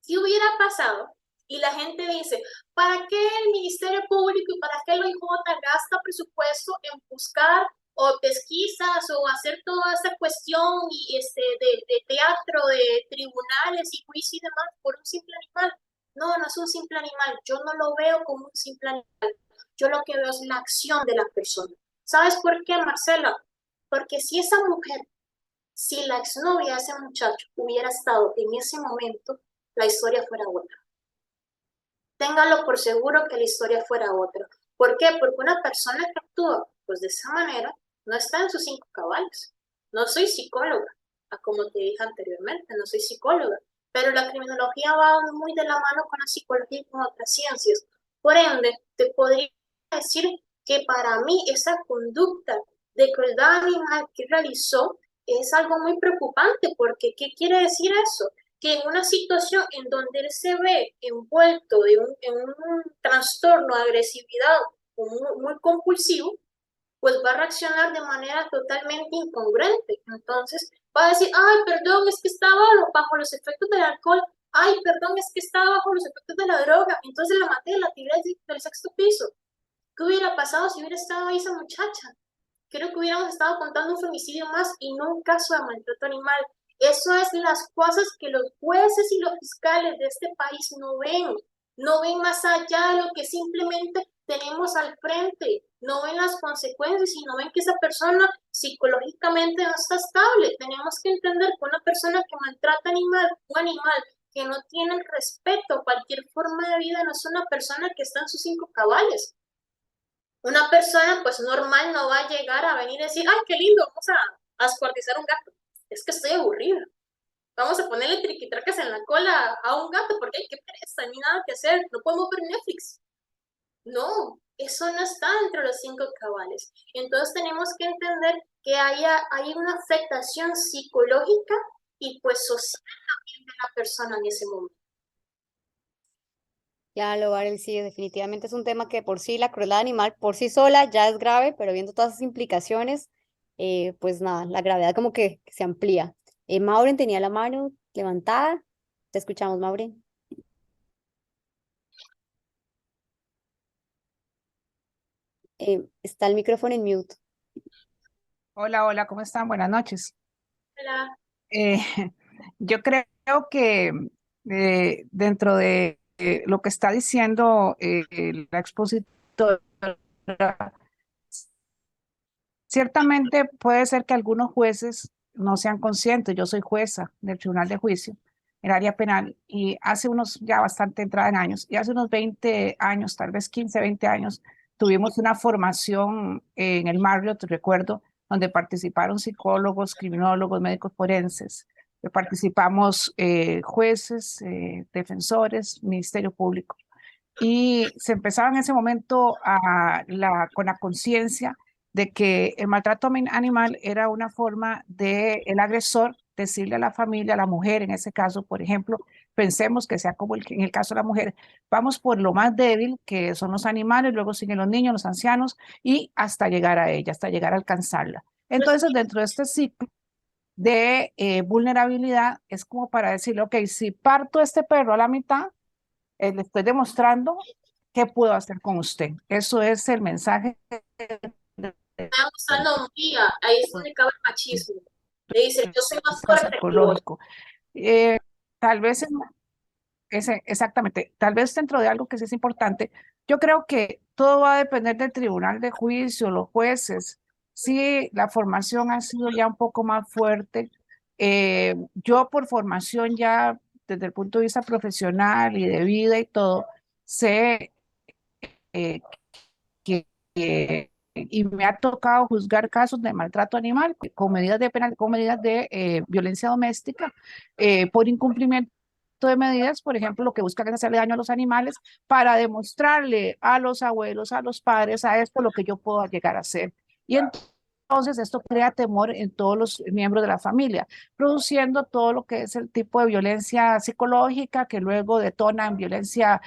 ¿qué hubiera pasado? Y la gente dice, ¿para qué el Ministerio Público y para qué el OIJ gasta presupuesto en buscar o pesquisas o hacer toda esta cuestión y de teatro, de tribunales y juicio y demás por un simple animal? No, no es un simple animal. Yo no lo veo como un simple animal. Yo lo que veo es la acción de la persona. ¿Sabes por qué, Marcela? Porque si esa mujer, si la exnovia de ese muchacho hubiera estado en ese momento, la historia fuera otra. Téngalo por seguro que la historia fuera otra. ¿Por qué? Porque una persona que actúa pues de esa manera no está en sus cinco cabales. No soy psicóloga, como te dije anteriormente, no soy psicóloga, pero la criminología va muy de la mano con la psicología y con otras ciencias. Por ende, te podría decir que para mí esa conducta de crueldad animal que realizó es algo muy preocupante, porque ¿qué quiere decir eso? Que en una situación en donde él se ve envuelto en un trastorno de agresividad muy compulsivo, pues va a reaccionar de manera totalmente incongruente. Entonces va a decir, ay, perdón, es que estaba bajo los efectos del alcohol, ay, perdón, es que estaba bajo los efectos de la droga, entonces la maté, la tiré del sexto piso. ¿Qué hubiera pasado si hubiera estado ahí esa muchacha? Creo que hubiéramos estado contando un femicidio más y no un caso de maltrato animal. Eso es las cosas que los jueces y los fiscales de este país no ven. No ven más allá de lo que simplemente tenemos al frente. No ven las consecuencias y no ven que esa persona psicológicamente no está estable. Tenemos que entender que una persona que maltrata un animal que no tiene el respeto a cualquier forma de vida, no es una persona que está en sus cinco cabales. Una persona pues normal no va a llegar a venir y decir, ay, qué lindo, vamos a descuartizar un gato. Es que estoy aburrida. Vamos a ponerle triquitracas en la cola a un gato porque hay que pereza, ni nada que hacer. No podemos ver Netflix. No, eso no está entre los cinco cabales. Entonces tenemos que entender que hay una afectación psicológica y pues social también de la persona en ese momento. Ya lo Varel, sí, definitivamente es un tema que por sí la crueldad animal por sí sola ya es grave, pero viendo todas esas implicaciones, pues nada, la gravedad como que se amplía. Maureen tenía la mano levantada. Te escuchamos, Maureen. Está el micrófono en mute. Hola, hola, ¿cómo están? Buenas noches. Hola. Eh, yo creo que dentro de lo que está diciendo la expositora, ciertamente puede ser que algunos jueces no sean conscientes. Yo soy jueza del Tribunal de Juicio en área penal y hace unos, ya bastante entrada en años, y hace unos 20 años, tal vez 15, 20 años, tuvimos una formación en el Marriott, recuerdo, donde participaron psicólogos, criminólogos, médicos forenses, participamos jueces, defensores, Ministerio Público. Y se empezaba en ese momento con la conciencia de que el maltrato animal era una forma de el agresor decirle a la familia, a la mujer en ese caso, por ejemplo, pensemos que sea como en el caso de la mujer, vamos por lo más débil, que son los animales, luego siguen los niños, los ancianos, y hasta llegar a ella, hasta llegar a alcanzarla. Entonces, dentro de este ciclo de vulnerabilidad, es como para decirle, ok, si parto este perro a la mitad, le estoy demostrando qué puedo hacer con usted. Eso es el mensaje Está mostrando guía, ahí es donde cabe el machismo. Le dice, yo soy más fuerte que vos. psicológico. Tal vez, exactamente, tal vez dentro de algo que sí es importante, yo creo que todo va a depender del tribunal de juicio, los jueces. Sí, la formación ha sido ya un poco más fuerte. Yo por formación ya desde el punto de vista profesional y de vida y todo, sé eh, y me ha tocado juzgar casos de maltrato animal con medidas de penal, con medidas de violencia doméstica por incumplimiento de medidas, por ejemplo, lo que buscan es hacerle daño a los animales para demostrarle a los abuelos, a los padres, a esto lo que yo puedo llegar a hacer. Y entonces esto crea temor en todos los miembros de la familia, produciendo todo lo que es el tipo de violencia psicológica que luego detona en violencia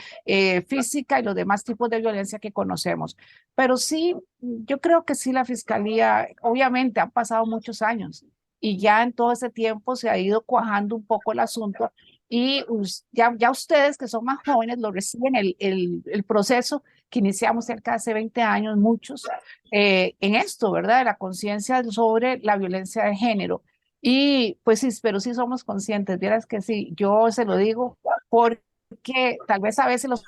física y los demás tipos de violencia que conocemos. Pero sí, yo creo que sí, la fiscalía, obviamente han pasado muchos años y ya en todo ese tiempo se ha ido cuajando un poco el asunto y ya ustedes que son más jóvenes lo reciben el proceso que iniciamos cerca de hace 20 años, muchos, en esto, ¿verdad? De la conciencia sobre la violencia de género. Y pues sí, pero sí somos conscientes, vieras que sí, yo se lo digo porque tal vez a veces los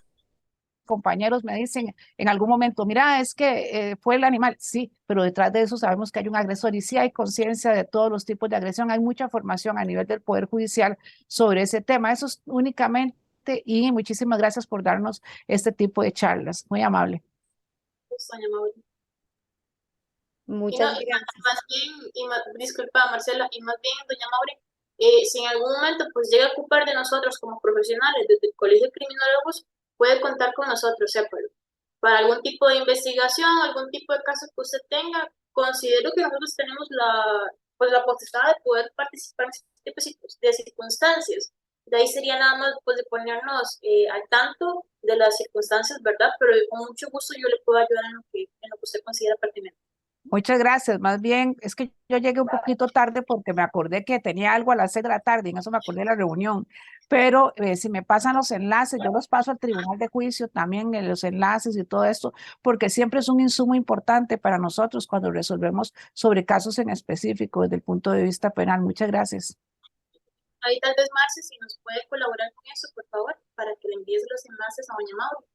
compañeros me dicen en algún momento, mira, es que fue el animal, sí, pero detrás de eso sabemos que hay un agresor y sí hay conciencia de todos los tipos de agresión, hay mucha formación a nivel del Poder Judicial sobre ese tema, eso es únicamente y muchísimas gracias por darnos este tipo de charlas, muy amable. Y, no, Muchas y gracias. más bien, disculpa Marcela, y más bien, doña Maure, si en algún momento pues llega a ocupar de nosotros como profesionales desde el Colegio de Criminólogos, puede contar con nosotros, ¿sí? Para algún tipo de investigación, algún tipo de caso que usted tenga, considero que nosotros tenemos pues, la potestad de poder participar en este tipo de circunstancias. De ahí sería nada más pues, de ponernos al tanto de las circunstancias, ¿verdad? Pero con mucho gusto yo le puedo ayudar en lo que usted considera pertinente. Muchas gracias. Más bien, es que yo llegué un poquito tarde porque me acordé que tenía algo a las 6 de la tarde y en eso me acordé de la reunión. Pero si me pasan los enlaces, yo los paso al tribunal de juicio también, los enlaces y todo esto, porque siempre es un insumo importante para nosotros cuando resolvemos sobre casos en específico desde el punto de vista penal. Muchas gracias. Ahí tal vez, Marce, si nos puede colaborar con eso, por favor, para que le envíes los enlaces a Doña Mauro.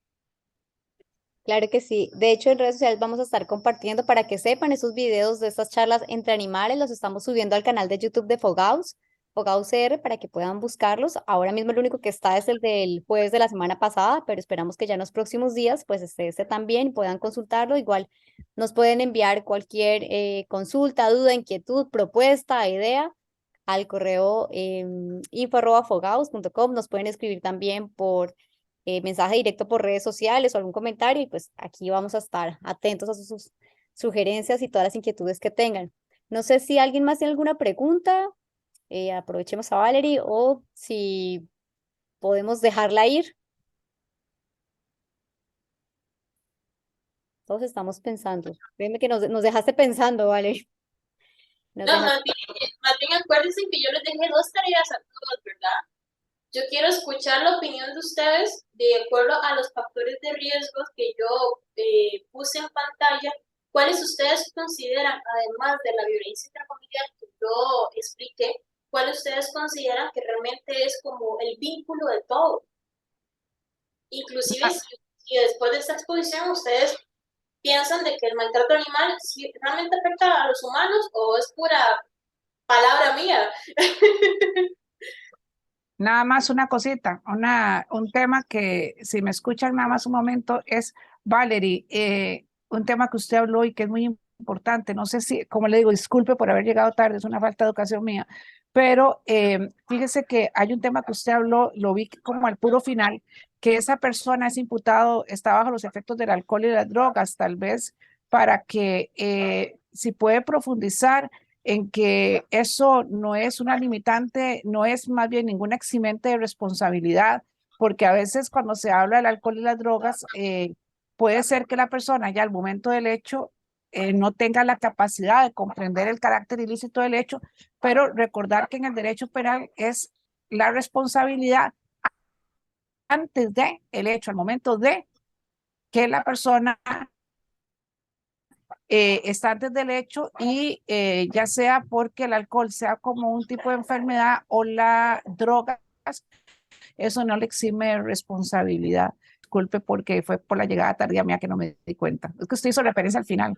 Claro que sí. De hecho, en redes sociales vamos a estar compartiendo para que sepan esos videos de estas charlas entre animales. Los estamos subiendo al canal de YouTube de Fogaus, Fogaus CR, para que puedan buscarlos. Ahora mismo el único que está es el del jueves de la semana pasada, pero esperamos que ya en los próximos días pues esté este también, puedan consultarlo. Igual nos pueden enviar cualquier consulta, duda, inquietud, propuesta, idea al correo info@fogaus.com. Nos pueden escribir también por mensaje directo por redes sociales o algún comentario y pues aquí vamos a estar atentos a sus sugerencias y todas las inquietudes que tengan. No sé si alguien más tiene alguna pregunta, aprovechemos a Valerie o si podemos dejarla ir. Todos estamos pensando. Créeme que nos dejaste pensando, Valerie. Nos No, dejaste... más bien acuérdense que yo les dejé dos tareas a todos, ¿verdad? Yo quiero escuchar la opinión de ustedes de acuerdo a los factores de riesgo que yo puse en pantalla. ¿Cuáles ustedes consideran, además de la violencia intrafamiliar que yo expliqué, cuáles ustedes consideran que realmente es como el vínculo de todo? Inclusive si después de esta exposición ustedes piensan de que el maltrato animal sí realmente afecta a los humanos o es pura palabra mía. Nada más una cosita, un tema que si me escuchan nada más un momento es, Valerie, un tema que usted habló y que es muy importante, no sé si, como le digo, disculpe por haber llegado tarde, es una falta de educación mía, pero fíjese que hay un tema que usted habló, lo vi como al puro final, que esa persona, es imputado, está bajo los efectos del alcohol y las drogas, tal vez para que si puede profundizar en que eso no es una limitante, no es más bien ninguna eximente de responsabilidad, porque a veces cuando se habla del alcohol y las drogas, puede ser que la persona ya al momento del hecho no tenga la capacidad de comprender el carácter ilícito del hecho, pero recordar que en el derecho penal es la responsabilidad antes de el hecho, al momento de que la persona está antes del hecho y ya sea porque el alcohol sea como un tipo de enfermedad o la droga, eso no le exime de responsabilidad. Disculpe porque fue por la llegada tardía mía que no me di cuenta. Es que usted hizo referencia al final.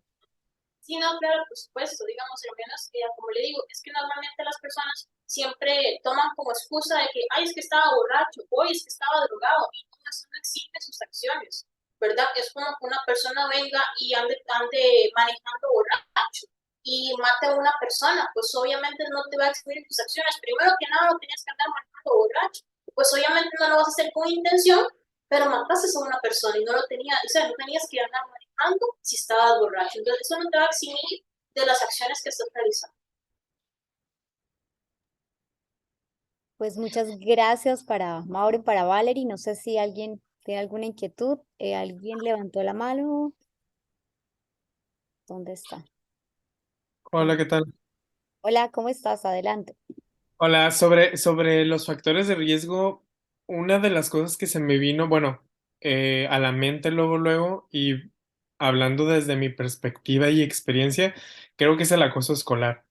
Sí, no, claro, por supuesto, digamos, lo menos, como le digo, es que normalmente las personas siempre toman como excusa de que, ay, es que estaba borracho, hoy es que estaba drogado, y no, eso no exime sus acciones, ¿verdad? Es como que una persona venga y ande manejando borracho y mate a una persona, pues obviamente no te va a eximir tus acciones. Primero que nada, no tenías que andar manejando borracho, pues obviamente no lo vas a hacer con intención, pero mataste a una persona y no lo tenías, o sea, no tenías que andar manejando si estabas borracho. Entonces, eso no te va a eximir de las acciones que estás realizando. Pues muchas gracias para Mauro y para Valerie. No sé si alguien tiene alguna inquietud. ¿Alguien levantó la mano? ¿Dónde está? Hola, ¿qué tal? Hola, ¿cómo estás? Adelante. Hola, sobre los factores de riesgo, una de las cosas que se me vino, bueno, a la mente luego, y hablando desde mi perspectiva y experiencia, creo que es el acoso escolar.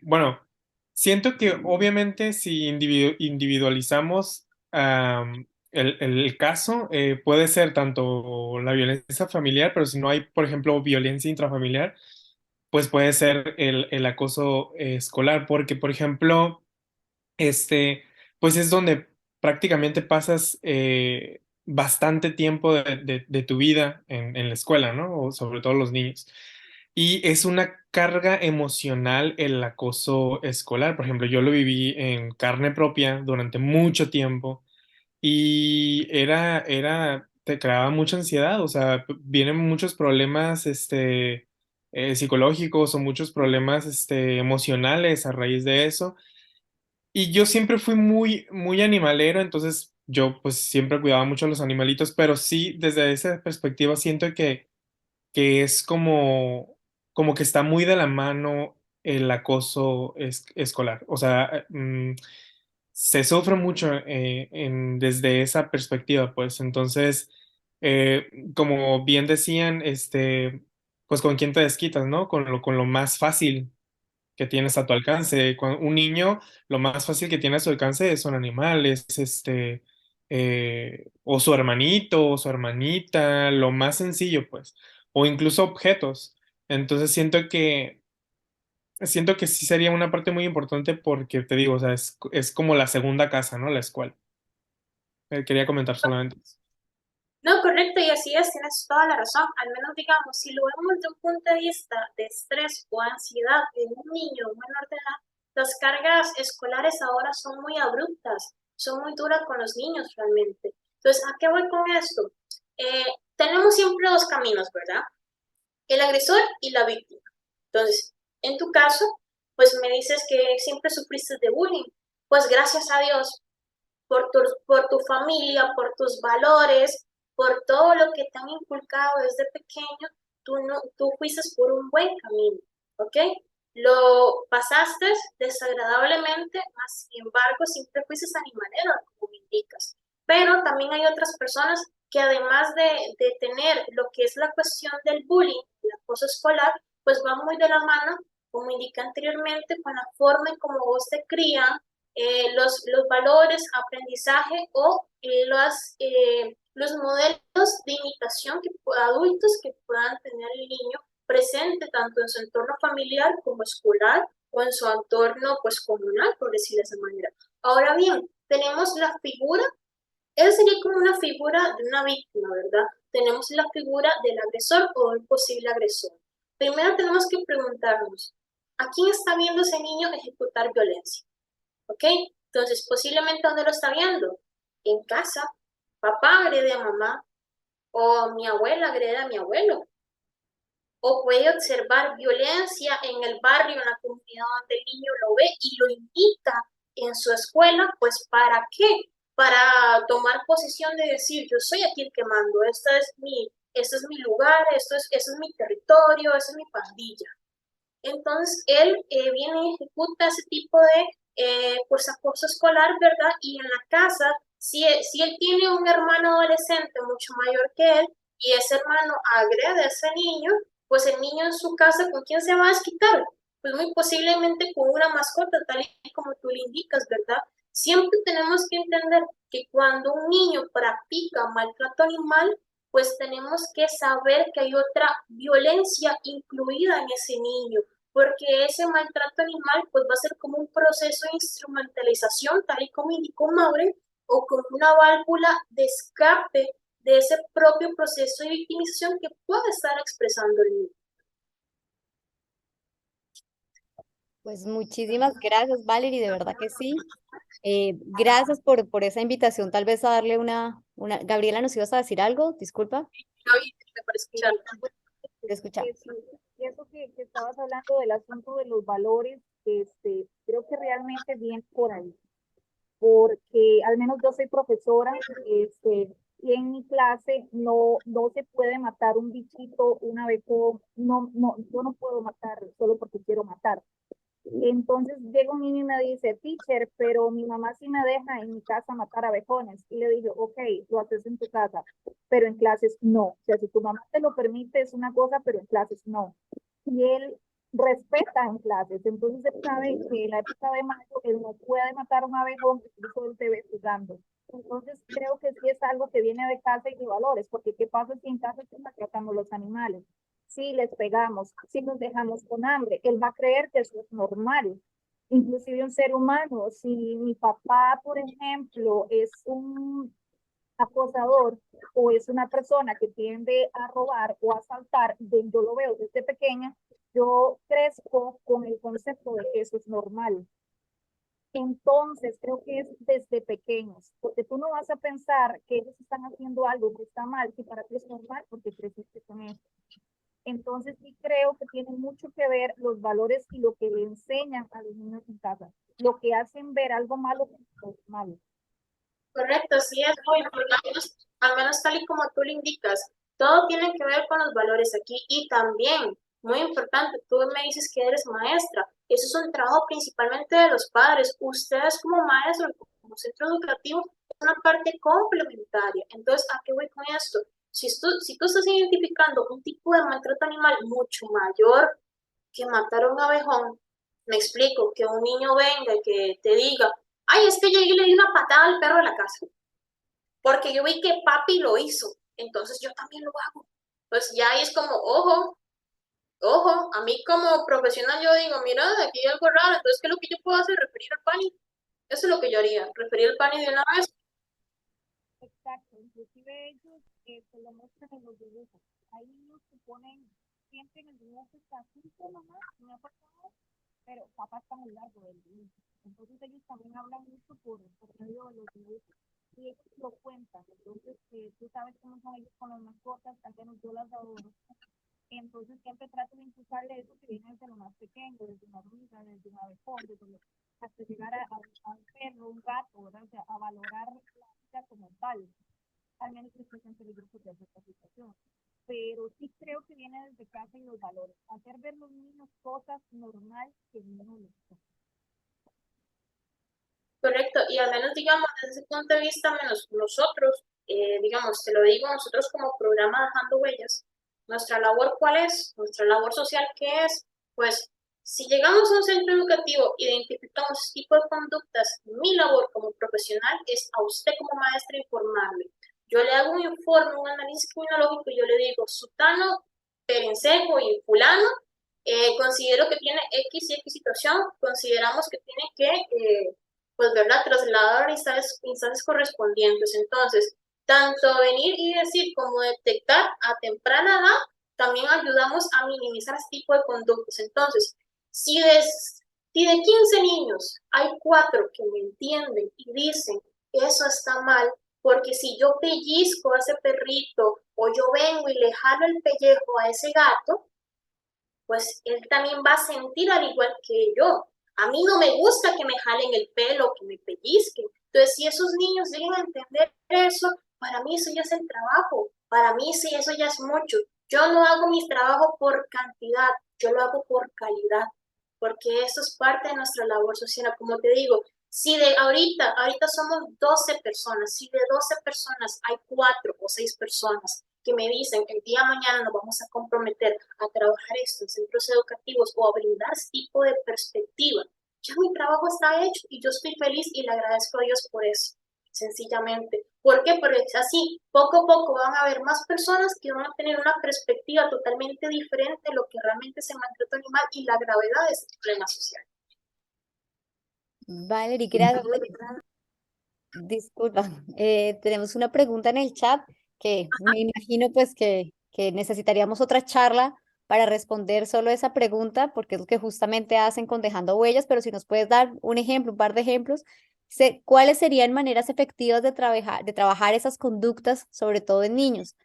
Bueno, siento que obviamente si individualizamos el caso, puede ser tanto la violencia familiar, pero si no hay, por ejemplo, violencia intrafamiliar, pues puede ser el acoso escolar, porque, por ejemplo, este, pues es donde prácticamente pasas bastante tiempo de tu vida en la escuela, ¿no? O sobre todo los niños. Y es una carga emocional el acoso escolar. Por ejemplo, yo lo viví en carne propia durante mucho tiempo y te creaba mucha ansiedad, o sea, vienen muchos problemas, psicológicos o muchos problemas emocionales a raíz de eso. Y yo siempre fui muy, muy animalero, entonces yo pues siempre cuidaba mucho a los animalitos, pero sí, desde esa perspectiva siento que es como que está muy de la mano el acoso escolar. O sea, se sufre mucho desde esa perspectiva, pues. Entonces, eh, como bien decían, pues con quién te desquitas, ¿no? Con lo más fácil que tienes a tu alcance. Un niño, lo más fácil que tiene a su alcance son animales, o su hermanito, o su hermanita, lo más sencillo, pues, o incluso objetos. Entonces siento que sí sería una parte muy importante porque te digo, o sea, es como la segunda casa, ¿no? La escuela. Quería comentar solamente eso. No, correcto, y así es, tienes toda la razón. Al menos, digamos, si lo vemos desde un punto de vista de estrés o ansiedad en un niño o un menor de edad, las cargas escolares ahora son muy abruptas, son muy duras con los niños realmente. Entonces, ¿a qué voy con esto? Eh, Tenemos siempre dos caminos, ¿verdad? El agresor y la víctima. Entonces, en tu caso, pues me dices que siempre sufriste de bullying. Pues gracias a Dios, por tu familia, por tus valores, por todo lo que te han inculcado desde pequeño, tú, no, tú fuiste por un buen camino, ¿ok? Lo pasaste desagradablemente, mas sin embargo siempre fuiste animalero, como me indicas. Pero también hay otras personas que además de tener lo que es la cuestión del bullying, el acoso escolar, pues va muy de la mano, como indica anteriormente, con la forma en cómo vos te crían, los valores, aprendizaje o los modelos de imitación que adultos que puedan tener el niño presente tanto en su entorno familiar como escolar o en su entorno pues comunal, por decirlo de esa manera. Ahora bien, tenemos la figura, esa sería como una figura de una víctima, ¿verdad? Tenemos la figura del agresor o del posible agresor. Primero tenemos que preguntarnos, ¿a quién está viendo ese niño ejecutar violencia? ¿Ok? Entonces, posiblemente, ¿dónde lo está viendo? En casa. Papá agrede a mamá o mi abuela agrede a mi abuelo. O puede observar violencia en el barrio, en la comunidad donde el niño lo ve y lo invita en su escuela, pues ¿para qué? Para tomar posición de decir, yo soy aquí el que mando, este es mi lugar, este es mi territorio, esta es mi pandilla. Entonces, él viene y ejecuta ese tipo de pues, acoso escolar, ¿verdad? Y en la casa, si él tiene un hermano adolescente mucho mayor que él y ese hermano agrede a ese niño, pues el niño en su casa, ¿con quién se va a desquitar? Pues muy posiblemente con una mascota, tal y como tú le indicas, ¿verdad? Siempre tenemos que entender que cuando un niño practica maltrato animal, pues tenemos que saber que hay otra violencia incluida en ese niño, porque ese maltrato animal pues va a ser como un proceso de instrumentalización, tal y como indicó Maureen, o como una válvula de escape de ese propio proceso de victimización que puede estar expresando el niño. Pues muchísimas gracias, Valerie, de verdad que sí. Gracias por esa invitación, tal vez a darle una... Gabriela, ¿nos ibas a decir algo? Disculpa, Para escucharlo. te escuchamos. Sí, eso que estabas hablando del asunto de los valores, creo que realmente viene por ahí, porque al menos yo soy profesora, y en mi clase no se puede matar un bichito, un abejón, no, yo no puedo matar solo porque quiero matar. Entonces llega un niño y me dice, teacher, pero mi mamá sí me deja en mi casa matar abejones. Y le digo, ok, lo haces en tu casa, pero en clases no. O sea, si tu mamá te lo permite es una cosa, pero en clases no. Y él respeta en clases. Entonces él sabe que en la época de mayo él no puede matar un abejón, incluso él te ve jugando. Entonces creo que sí es algo que viene de casa y de valores, porque ¿qué pasa si en casa se maltratamos los animales? Si les pegamos, si nos dejamos con hambre, él va a creer que eso es normal. Inclusive un ser humano, si mi papá, por ejemplo, es un acosador o es una persona que tiende a robar o a asaltar, yo lo veo desde pequeña, yo crezco con el concepto de que eso es normal. Entonces, creo que es desde pequeños, porque tú no vas a pensar que ellos están haciendo algo que está mal, que para ti es normal porque creciste con eso. Entonces sí creo que tiene mucho que ver los valores y lo que le enseñan a los niños en casa, lo que hacen ver algo malo como malo. Correcto, sí es muy, al menos tal y como tú le indicas, todo tiene que ver con los valores aquí y también, muy importante, tú me dices que eres maestra, eso es un trabajo principalmente de los padres, ustedes como maestros, como centro educativo, es una parte complementaria. Entonces, ¿a qué voy con esto? Si tú estás identificando un tipo de maltrato animal mucho mayor que matar a un abejón, me explico, que un niño venga y que te diga, ay, es que llegué y le di una patada al perro de la casa, porque yo vi que papi lo hizo, entonces yo también lo hago. Pues ya ahí es como, ojo, ojo, a mí como profesional yo digo, mira, aquí hay algo raro, entonces, ¿qué es lo que yo puedo hacer? Referir al PANI. Eso es lo que yo haría, referir al PANI de una vez. Exacto, inclusive ellos se lo muestran en los dibujos. Hay niños que ponen, siempre en el dibujo está junto mamá, me ha pasado, pero papá está muy largo del dibujo. Entonces ellos también hablan mucho por medio de los dibujos. Y ellos lo cuentan. Entonces tú sabes cómo son ellos con las mascotas, al menos yo las adoro. Entonces siempre trato de impulsarle eso que viene desde lo más pequeño, desde una hormiga, desde un abejón, hasta llegar a un perro, un gato, ¿verdad? O sea, a valorar la vida como tal, al menos que estés en peligro de esta situación. Pero sí creo que viene desde casa y los valores. Hacer ver los niños cosas normales que no les son. Correcto, y al menos, digamos, desde ese punto de vista, menos nosotros, digamos, te lo digo, nosotros como programa Dejando Huellas, nuestra labor, ¿cuál es? Nuestra labor social, ¿qué es? Pues, si llegamos a un centro educativo, identificamos este tipo de conductas, mi labor como profesional es a usted como maestra informarle. Yo le hago un informe, un análisis criminológico, y yo le digo, Sutano, Perencejo y Fulano, considero que tiene X y X situación, consideramos que tiene que pues, ¿verdad? Trasladar a instancias correspondientes. Entonces, tanto venir y decir como detectar a temprana edad, también ayudamos a minimizar este tipo de conductas. Entonces, si de 15 niños hay 4 que me entienden y dicen que eso está mal, porque si yo pellizco a ese perrito o yo vengo y le jalo el pellejo a ese gato, pues él también va a sentir al igual que yo. A mí no me gusta que me jalen el pelo, que me pellizquen. Entonces, si esos niños llegan a entender eso, para mí eso ya es el trabajo. Para mí sí, eso ya es mucho. Yo no hago mi trabajo por cantidad, yo lo hago por calidad, porque eso es parte de nuestra labor social. Como te digo, si de ahorita somos 12 personas, si de 12 personas hay 4 o 6 personas que me dicen que el día de mañana nos vamos a comprometer a trabajar esto en centros educativos o a brindar este tipo de perspectiva, ya mi trabajo está hecho y yo estoy feliz y le agradezco a Dios por eso, sencillamente. ¿Por qué? Porque así, poco a poco van a haber más personas que van a tener una perspectiva totalmente diferente de lo que realmente es el maltrato animal y la gravedad de este problema social. Valerie, gracias. Disculpa, tenemos una pregunta en el chat que me imagino pues que necesitaríamos otra charla para responder solo esa pregunta, porque es lo que justamente hacen con Dejando Huellas, pero si nos puedes dar un ejemplo, un par de ejemplos, ¿cuáles serían maneras efectivas de trabajar esas conductas, sobre todo en niños?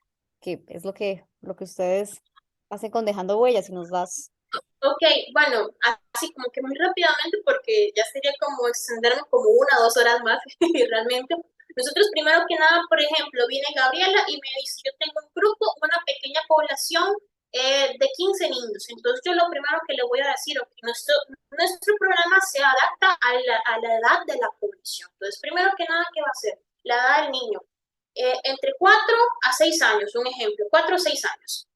Que es lo que ustedes hacen con Dejando Huellas, si nos das. Ok, bueno, así como que muy rápidamente, porque ya sería como extenderme como 1 o 2 horas más, y realmente. Nosotros primero que nada, por ejemplo, viene Gabriela y me dice, yo tengo un grupo, una pequeña población de 15 niños. Entonces yo lo primero que le voy a decir, okay, nuestro programa se adapta a la edad de la población. Entonces, primero que nada, ¿qué va a hacer? La edad del niño. Entre 4 a 6 años, un ejemplo, 4 o 6 años.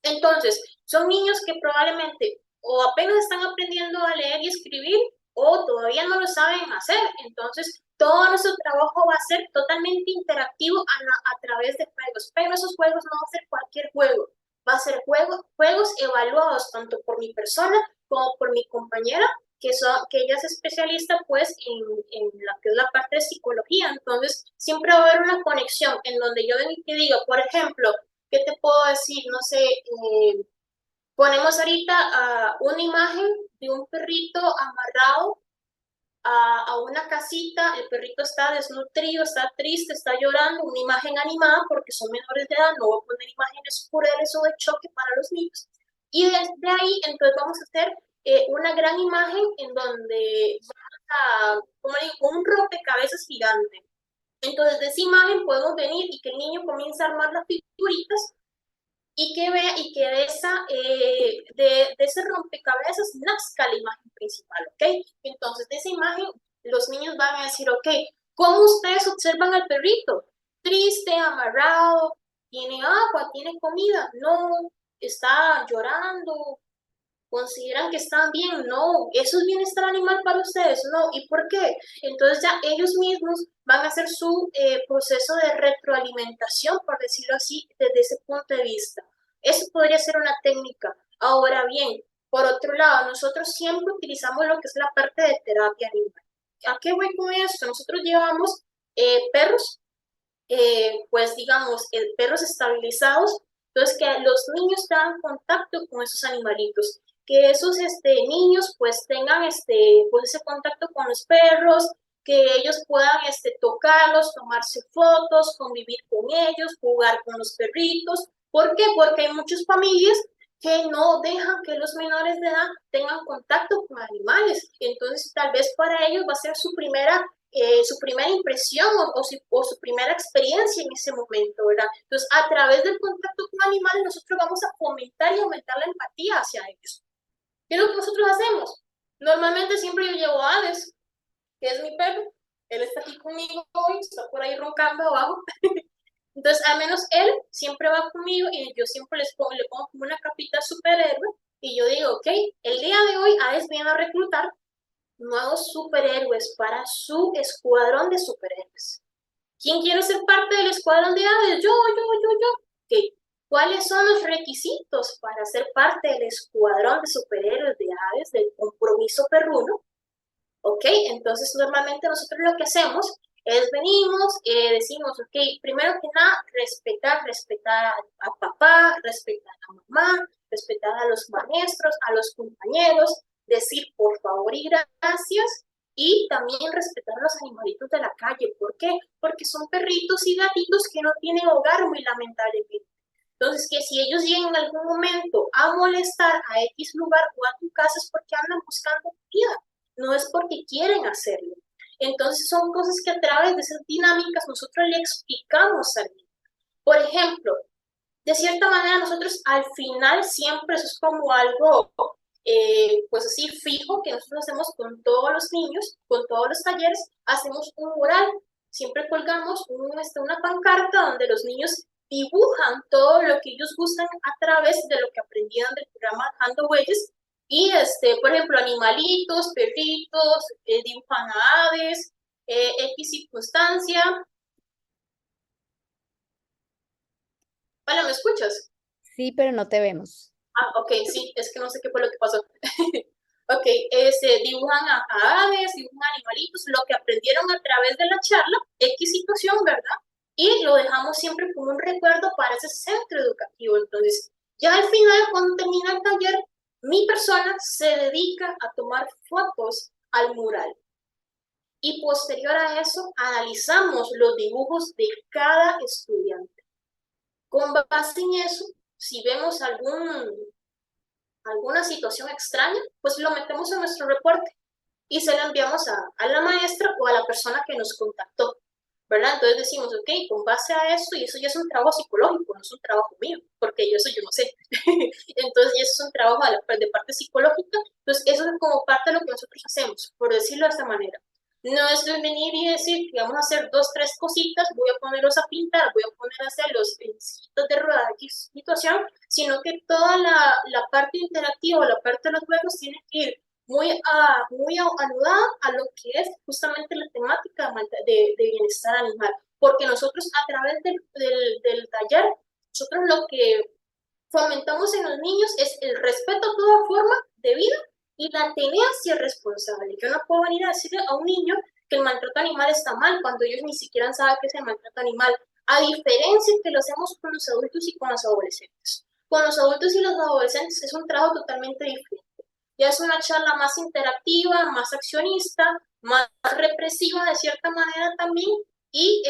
Entonces, son niños que probablemente o apenas están aprendiendo a leer y escribir o todavía no lo saben hacer. Entonces, todo nuestro trabajo va a ser totalmente interactivo a través de juegos, pero esos juegos no van a ser cualquier juego, va a ser juegos evaluados tanto por mi persona como por mi compañera, que ella es especialista pues en la que es la parte de psicología. Entonces, siempre va a haber una conexión en donde yo que diga, por ejemplo, ¿qué te puedo decir? No sé, ponemos ahorita una imagen de un perrito amarrado a una casita, el perrito está desnutrido, está triste, está llorando, una imagen animada porque son menores de edad, no voy a poner imágenes crueles o de choque para los niños. Y desde ahí, entonces vamos a hacer una gran imagen en donde vamos a, como digo, un rompecabezas gigante. Entonces de esa imagen podemos venir y que el niño comience a armar las figuritas y que vea y que de ese rompecabezas nazca la imagen principal, ¿ok? Entonces, de esa imagen, los niños van a decir, ok, ¿cómo ustedes observan al perrito? Triste, amarrado, tiene agua, tiene comida, no, está llorando, consideran que están bien, no, eso es bienestar animal para ustedes, no, ¿y por qué? Entonces ya ellos mismos van a hacer su proceso de retroalimentación, por decirlo así, desde ese punto de vista. Eso podría ser una técnica. Ahora bien, por otro lado, nosotros siempre utilizamos lo que es la parte de terapia animal. ¿A qué voy con esto? Nosotros llevamos perros, pues digamos, perros estabilizados, entonces que los niños tengan contacto con esos animalitos, que esos niños pues tengan pues ese contacto con los perros, que ellos puedan tocarlos, tomarse fotos, convivir con ellos, jugar con los perritos. ¿Por qué? Porque hay muchas familias que no dejan que los menores de edad tengan contacto con animales. Entonces, tal vez para ellos va a ser su primera impresión o su primera experiencia en ese momento, ¿verdad? Entonces, a través del contacto con animales, nosotros vamos a fomentar y aumentar la empatía hacia ellos. ¿Qué es lo que nosotros hacemos? Normalmente siempre yo llevo a Hades, que es mi perro. Él está aquí conmigo hoy, está por ahí roncando abajo. Entonces, al menos él siempre va conmigo y yo siempre le pongo como una capita superhéroe y yo digo, ok, el día de hoy Hades viene a reclutar nuevos superhéroes para su escuadrón de superhéroes. ¿Quién quiere ser parte del escuadrón de Hades? Yo. Okay. ¿Cuáles son los requisitos para ser parte del escuadrón de superhéroes de Hades, del compromiso perruno? Ok, entonces normalmente nosotros lo que hacemos es venimos, decimos, ok, primero que nada, respetar a papá, respetar a mamá, respetar a los maestros, a los compañeros, decir por favor y gracias, y también respetar a los animalitos de la calle. ¿Por qué? Porque son perritos y gatitos que no tienen hogar, muy lamentablemente. Entonces, que si ellos llegan en algún momento a molestar a X lugar o a tu casa es porque andan buscando comida, no es porque quieren hacerlo. Entonces, son cosas que a través de esas dinámicas nosotros le explicamos al niño. Por ejemplo, de cierta manera nosotros al final siempre, eso es como algo pues así fijo que nosotros hacemos con todos los niños, con todos los talleres, hacemos un mural, siempre colgamos una pancarta donde los niños dibujan todo lo que ellos gustan a través de lo que aprendían del programa Dejando Huellas y por ejemplo, animalitos, perritos, dibujan a aves, X circunstancia. Hola, ¿me escuchas? Sí, pero no te vemos. Ah, ok, sí, es que no sé qué fue lo que pasó. Ok, dibujan a aves, dibujan animalitos, lo que aprendieron a través de la charla, X situación, ¿verdad? Y lo dejamos siempre como un recuerdo para ese centro educativo. Entonces, ya al final, cuando termina el taller, mi persona se dedica a tomar fotos al mural. Y posterior a eso, analizamos los dibujos de cada estudiante. Con base en eso, si vemos alguna situación extraña, pues lo metemos en nuestro reporte y se lo enviamos a la maestra o a la persona que nos contactó, ¿verdad? Entonces decimos, ok, con base a esto, y eso ya es un trabajo psicológico, no es un trabajo mío, porque eso yo no sé. Entonces, eso es un trabajo de parte psicológica, entonces eso es como parte de lo que nosotros hacemos, por decirlo de esta manera. No es venir y decir que vamos a hacer 2, 3 cositas, voy a ponerlos a pintar, voy a poner a hacer los sillitos de rueda de situación, sino que toda la parte interactiva, la parte de los juegos tiene que ir muy anudada a lo que es justamente la temática de bienestar animal. Porque nosotros a través del taller, nosotros lo que fomentamos en los niños es el respeto a toda forma de vida y la tenencia responsable. Yo no puedo venir a decirle a un niño que el maltrato animal está mal cuando ellos ni siquiera saben qué es el maltrato animal, a diferencia que lo hacemos con los adultos y con los adolescentes. Con los adultos y los adolescentes es un trabajo totalmente diferente. ya es una charla más interactiva, más accionista, más represiva de cierta manera también, y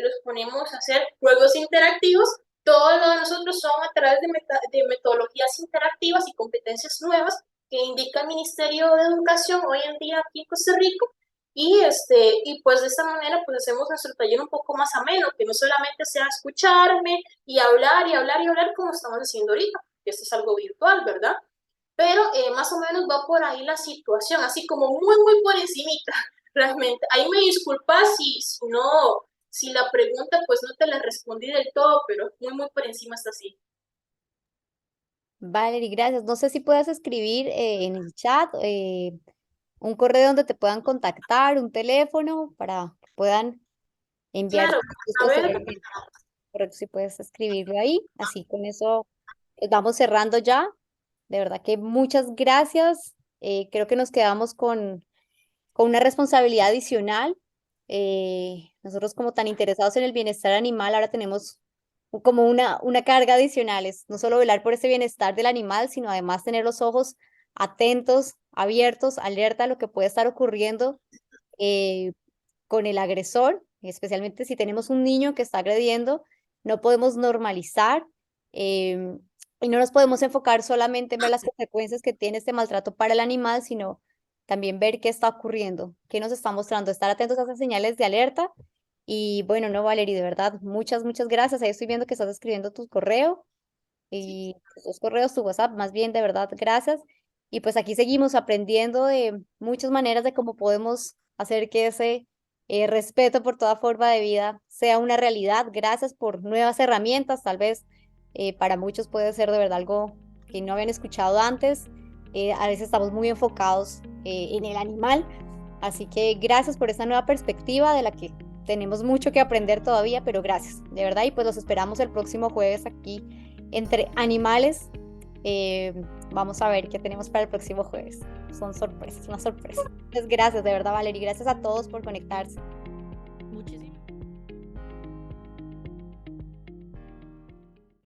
los ponemos a hacer juegos interactivos. Todo lo de nosotros son a través de metodologías interactivas y competencias nuevas que indica el Ministerio de Educación hoy en día aquí en Costa Rica. Y pues de esta manera pues hacemos nuestro taller un poco más ameno, que no solamente sea escucharme y hablar y hablar y hablar como estamos haciendo ahorita, que esto es algo virtual, ¿verdad? Pero más o menos va por ahí la situación, así como muy, muy por encimita, realmente. Ahí me disculpas si no, si la pregunta pues no te la respondí del todo, pero muy, muy por encima está así. Valerie, gracias. No sé si puedes escribir en el chat un correo donde te puedan contactar, un teléfono para que puedan enviar Claro, a ver, posteriormente. Correcto, si puedes escribirlo ahí. Así con eso vamos cerrando ya. De verdad que muchas gracias. Creo que nos quedamos con una responsabilidad adicional. Nosotros como tan interesados en el bienestar animal, ahora tenemos como una carga adicional. Es no solo velar por ese bienestar del animal, sino además tener los ojos atentos, abiertos, alerta a lo que puede estar ocurriendo eh, con el agresor, especialmente si tenemos un niño que está agrediendo, no podemos normalizar y no nos podemos enfocar solamente en ver las consecuencias que tiene este maltrato para el animal, sino también ver qué está ocurriendo, qué nos está mostrando, estar atentos a esas señales de alerta. Y bueno, no, Valerie, de verdad, muchas, muchas gracias. Ahí estoy viendo que estás escribiendo tu correo y tus dos correos, tu WhatsApp, más bien, de verdad, gracias. Y pues aquí seguimos aprendiendo de muchas maneras de cómo podemos hacer que ese respeto por toda forma de vida sea una realidad. Gracias por nuevas herramientas, tal vez para muchos puede ser de verdad algo que no habían escuchado antes. A veces estamos muy enfocados en el animal, así que gracias por esta nueva perspectiva de la que tenemos mucho que aprender todavía, pero gracias, de verdad, y pues los esperamos el próximo jueves aquí entre animales. Vamos a ver qué tenemos para el próximo jueves. Son sorpresas, una sorpresa. Muchas gracias, de verdad, Valerie. Gracias a todos por conectarse.